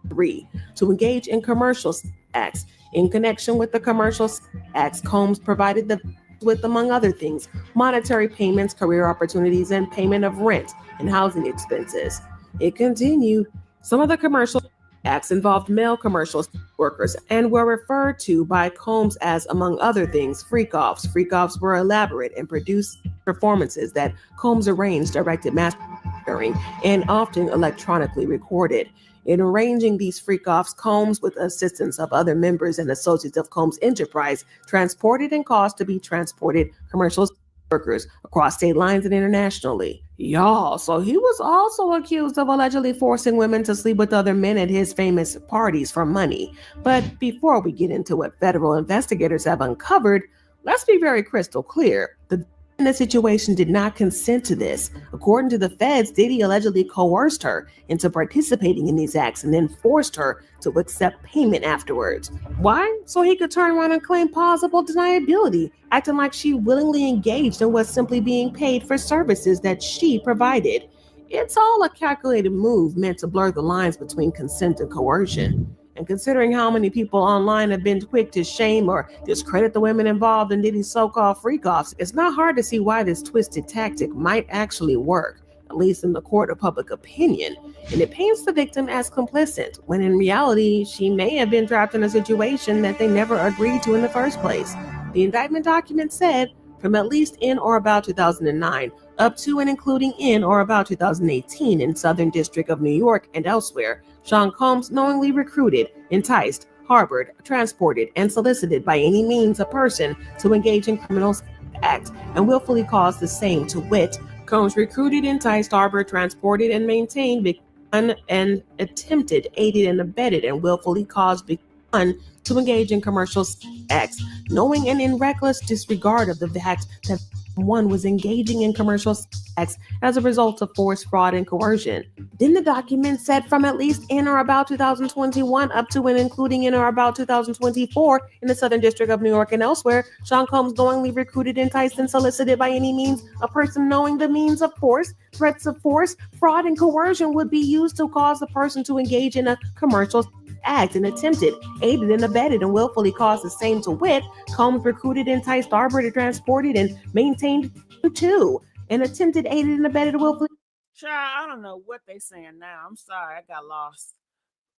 3, to engage in commercial acts. In connection with the commercial acts, Combs provided the with, among other things, monetary payments, career opportunities, and payment of rent and housing expenses." It continued, "Some of the commercial acts involved male commercial workers and were referred to by Combs as, among other things, freak-offs. Freak-offs were elaborate and produced performances that Combs arranged, directed, mastering, and often electronically recorded. In arranging these freak-offs, Combs, with assistance of other members and associates of Combs Enterprise, transported and caused to be transported commercial workers across state lines and internationally. Y'all, so he was also accused of allegedly forcing women to sleep with other men at his famous parties for money. But before we get into what federal investigators have uncovered, let's be very crystal clear. The situation did not consent to this. According to the feds, Diddy allegedly coerced her into participating in these acts and then forced her to accept payment afterwards. Why? So he could turn around and claim plausible deniability, acting like she willingly engaged and was simply being paid for services that she provided. It's all a calculated move meant to blur the lines between consent and coercion. And considering how many people online have been quick to shame or discredit the women involved in Diddy's so-called freak-offs, it's not hard to see why this twisted tactic might actually work, at least in the court of public opinion. And it paints the victim as complicit, when in reality, she may have been trapped in a situation that they never agreed to in the first place. The indictment document said, from at least in or about 2009, up to and including in or about 2018 in Southern District of New York and elsewhere, Sean Combs knowingly recruited, enticed, harbored, transported, and solicited by any means a person to engage in criminal acts and willfully caused the same, to wit, Combs recruited, enticed, harbored, transported, and maintained, begun, and attempted, aided, and abetted, and willfully caused, begun to engage in commercial acts, knowing and in reckless disregard of the fact that one was engaging in commercial acts as a result of force, fraud, and coercion. Then the document said from at least in or about 2021 up to and including in or about 2024 in the Southern District of New York and elsewhere, Sean Combs knowingly recruited, enticed, and solicited by any means a person knowing the means of force, threats of force, fraud, and coercion would be used to cause the person to engage in a commercial act, and attempted, aided, and abetted, and willfully caused the same, to wit, Combs recruited, enticed, harbored, transported, and maintained too, and attempted, aided, and abetted, willfully. Child, I don't know what they saying now. I'm sorry, I got lost.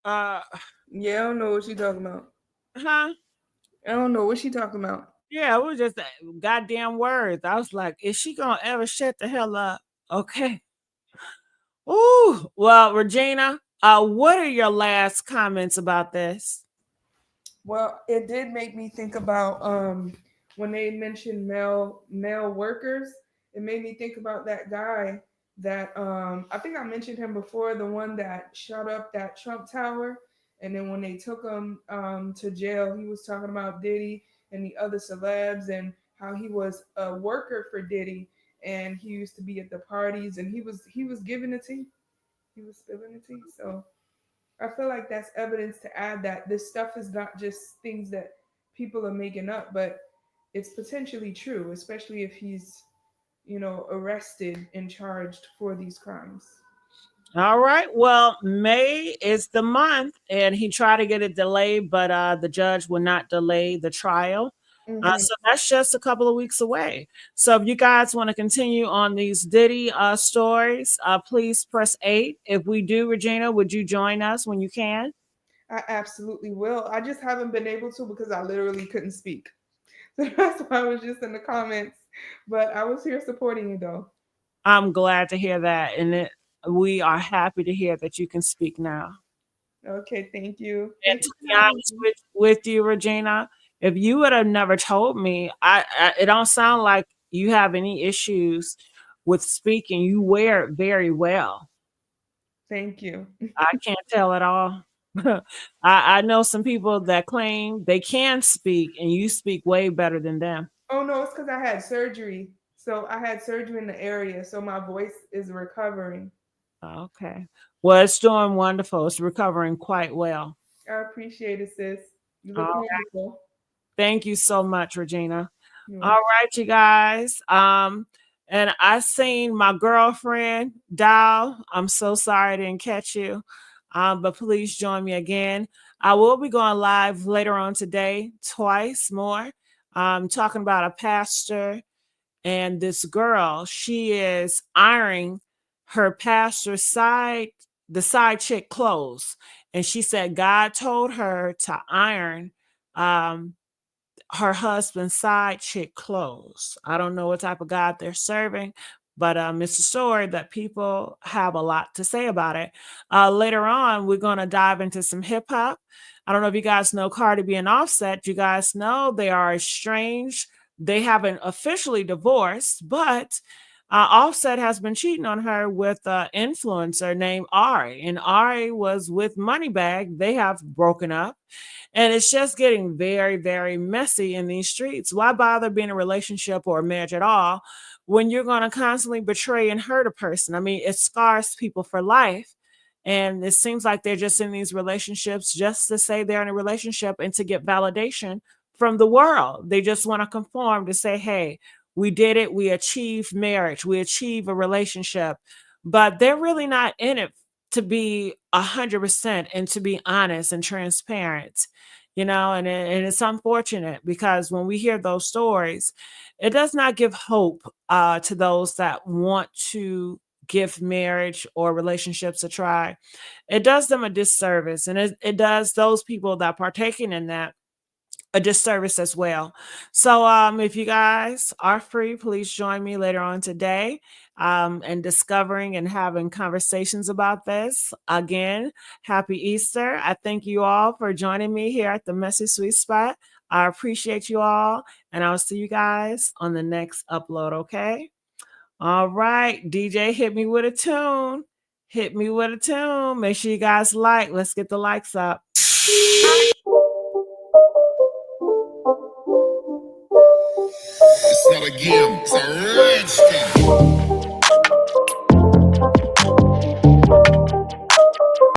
Yeah, I don't know what she talking about. Huh? I don't know what she talking about. Yeah, it was just goddamn words. I was like, is she gonna ever shut the hell up? Okay. Ooh, well, Regina, what are your last comments about this? Well, it did make me think about when they mentioned male workers. It made me think about that guy that I think I mentioned him before, the one that shot up that Trump Tower, and then when they took him to jail, he was talking about Diddy and the other celebs and how he was a worker for Diddy, and he used to be at the parties, and he was giving the tea, he was spilling the tea. So I feel like that's evidence to add that this stuff is not just things that people are making up, but it's potentially true, especially if he's, arrested and charged for these crimes. All right. Well, May is the month, and he tried to get it delayed, but the judge will not delay the trial. So that's just a couple of weeks away. So if you guys want to continue on these Diddy stories, please press 8. If we do, Regina, would you join us when you can? I absolutely will. I just haven't been able to because I literally couldn't speak. So that's why I was just in the comments. But I was here supporting you, though. I'm glad to hear that. And we are happy to hear that you can speak now. Okay, thank you. And to be honest with you, Regina, if you would have never told me, it don't sound like you have any issues with speaking. You wear it very well. Thank you. I can't tell at all. I know some people that claim they can speak, and you speak way better than them. Oh, no, it's because I had surgery. So I had surgery in the area, so my voice is recovering. Okay. Well, it's doing wonderful. It's recovering quite well. I appreciate it, sis. You look wonderful. Thank you so much, Regina. All right, you guys. And I seen my girlfriend, Dow. I'm so sorry I didn't catch you. But please join me again. I will be going live later on today, twice more. Talking about a pastor and this girl. She is ironing her pastor's the side chick clothes. And she said God told her to iron her husband's side chick clothes. I don't know what type of God they're serving, but it's a story that people have a lot to say about it. Later on, we're going to dive into some hip hop. I don't know if you guys know Cardi B and Offset. You guys know they are estranged. they haven't officially divorced, but Offset has been cheating on her with an influencer named Ari, and Ari was with Moneybag. They have broken up, and it's just getting very, very messy in these streets. Why bother being in a relationship or a marriage at all when you're going to constantly betray and hurt a person? I mean, it scars people for life. And it seems like they're just in these relationships just to say they're in a relationship and to get validation from the world. They just want to conform to say, hey, we did it. We achieved marriage. We achieved a relationship. But they're really not in it to be 100% and to be honest and transparent, and it's unfortunate because when we hear those stories, it does not give hope to those that want to give marriage or relationships a try. It does them a disservice, and it does those people that partaking in that a disservice as well. So if you guys are free, please join me later on today and discovering and having conversations about this. Again, happy Easter. I thank you all for joining me here at the Messy Sweet Spot. I appreciate you all, and I'll see you guys on the next upload, okay? All right, DJ, hit me with a tune. Hit me with a tune. Make sure you guys like. Let's get the likes up. It's not a game, it's a